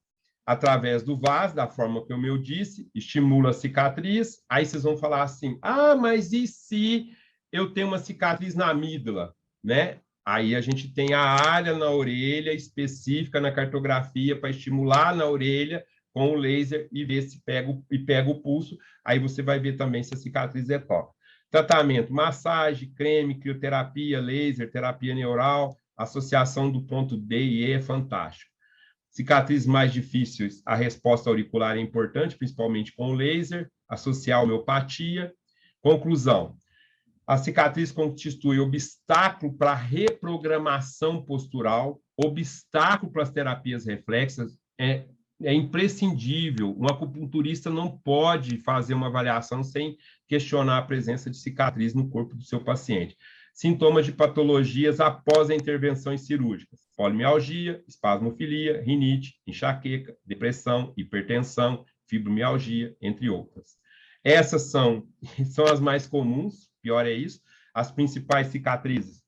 através do VAS, da forma que eu disse, estimula a cicatriz, aí vocês vão falar assim, mas e se eu tenho uma cicatriz na amígdala, né? Aí a gente tem a área na orelha específica na cartografia para estimular na orelha com o laser e ver se pega o pulso. Aí você vai ver também se a cicatriz é tóxica. Tratamento: massagem, creme, crioterapia, laser, terapia neural, associação do ponto D e E é fantástico. Cicatrizes mais difíceis, a resposta auricular é importante, principalmente com o laser, associar a homeopatia. Conclusão: a cicatriz constitui obstáculo para a reprogramação postural, obstáculo para as terapias reflexas, é imprescindível. Um acupunturista não pode fazer uma avaliação sem questionar a presença de cicatriz no corpo do seu paciente. Sintomas de patologias após a intervenções cirúrgicas: polimialgia, espasmofilia, rinite, enxaqueca, depressão, hipertensão, fibromialgia, entre outras. Essas são as mais comuns, pior é isso. As principais cicatrizes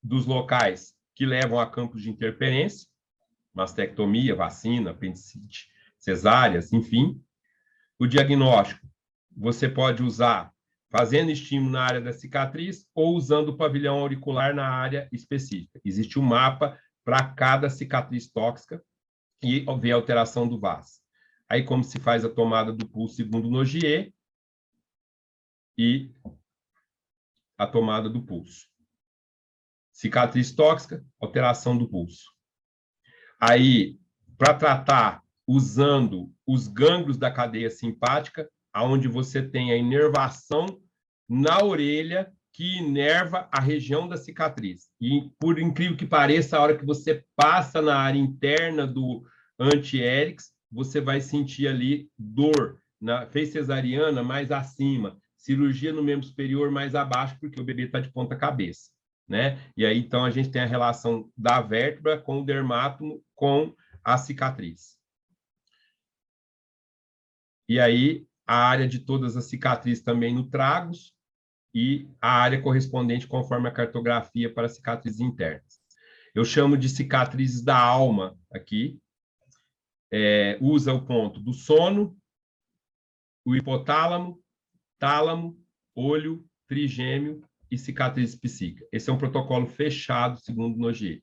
dos locais que levam a campos de interferência: mastectomia, vacina, apendicite, cesáreas, enfim. O diagnóstico você pode usar fazendo estímulo na área da cicatriz ou usando o pavilhão auricular na área específica. Existe um mapa para cada cicatriz tóxica e ver a alteração do VAS. Aí, como se faz a tomada do pulso segundo o Nogier e a tomada do pulso. Cicatriz tóxica, alteração do pulso. Aí, para tratar, usando os gânglios da cadeia simpática, aonde você tem a inervação na orelha que inerva a região da cicatriz. E, por incrível que pareça, a hora que você passa na área interna do anti-hérix, você vai sentir ali dor. Fez cesariana mais acima, cirurgia no membro superior mais abaixo, porque o bebê está de ponta cabeça, né? E aí, então, a gente tem a relação da vértebra com o dermátomo, com a cicatriz. E aí, a área de todas as cicatrizes também no tragos e a área correspondente conforme a cartografia para cicatrizes internas. Eu chamo de cicatrizes da alma aqui. Usa o ponto do sono, o hipotálamo, tálamo, olho, trigêmeo e cicatriz psíquica. Esse é um protocolo fechado, segundo Nogier.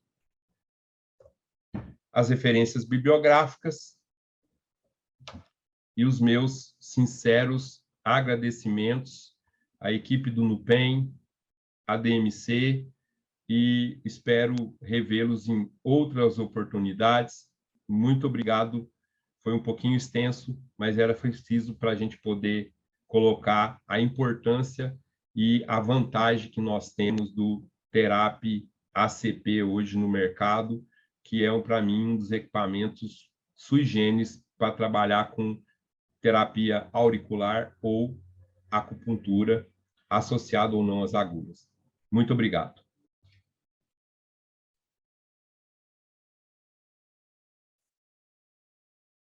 As referências bibliográficas e os meus sinceros agradecimentos à equipe do NUPEM, à DMC, e espero revê-los em outras oportunidades. Muito obrigado. Foi um pouquinho extenso, mas era preciso para a gente poder colocar a importância e a vantagem que nós temos do Therapy ACP hoje no mercado, que é, para mim, um dos equipamentos sui generis para trabalhar com terapia auricular ou acupuntura, associado ou não às agulhas. Muito obrigado.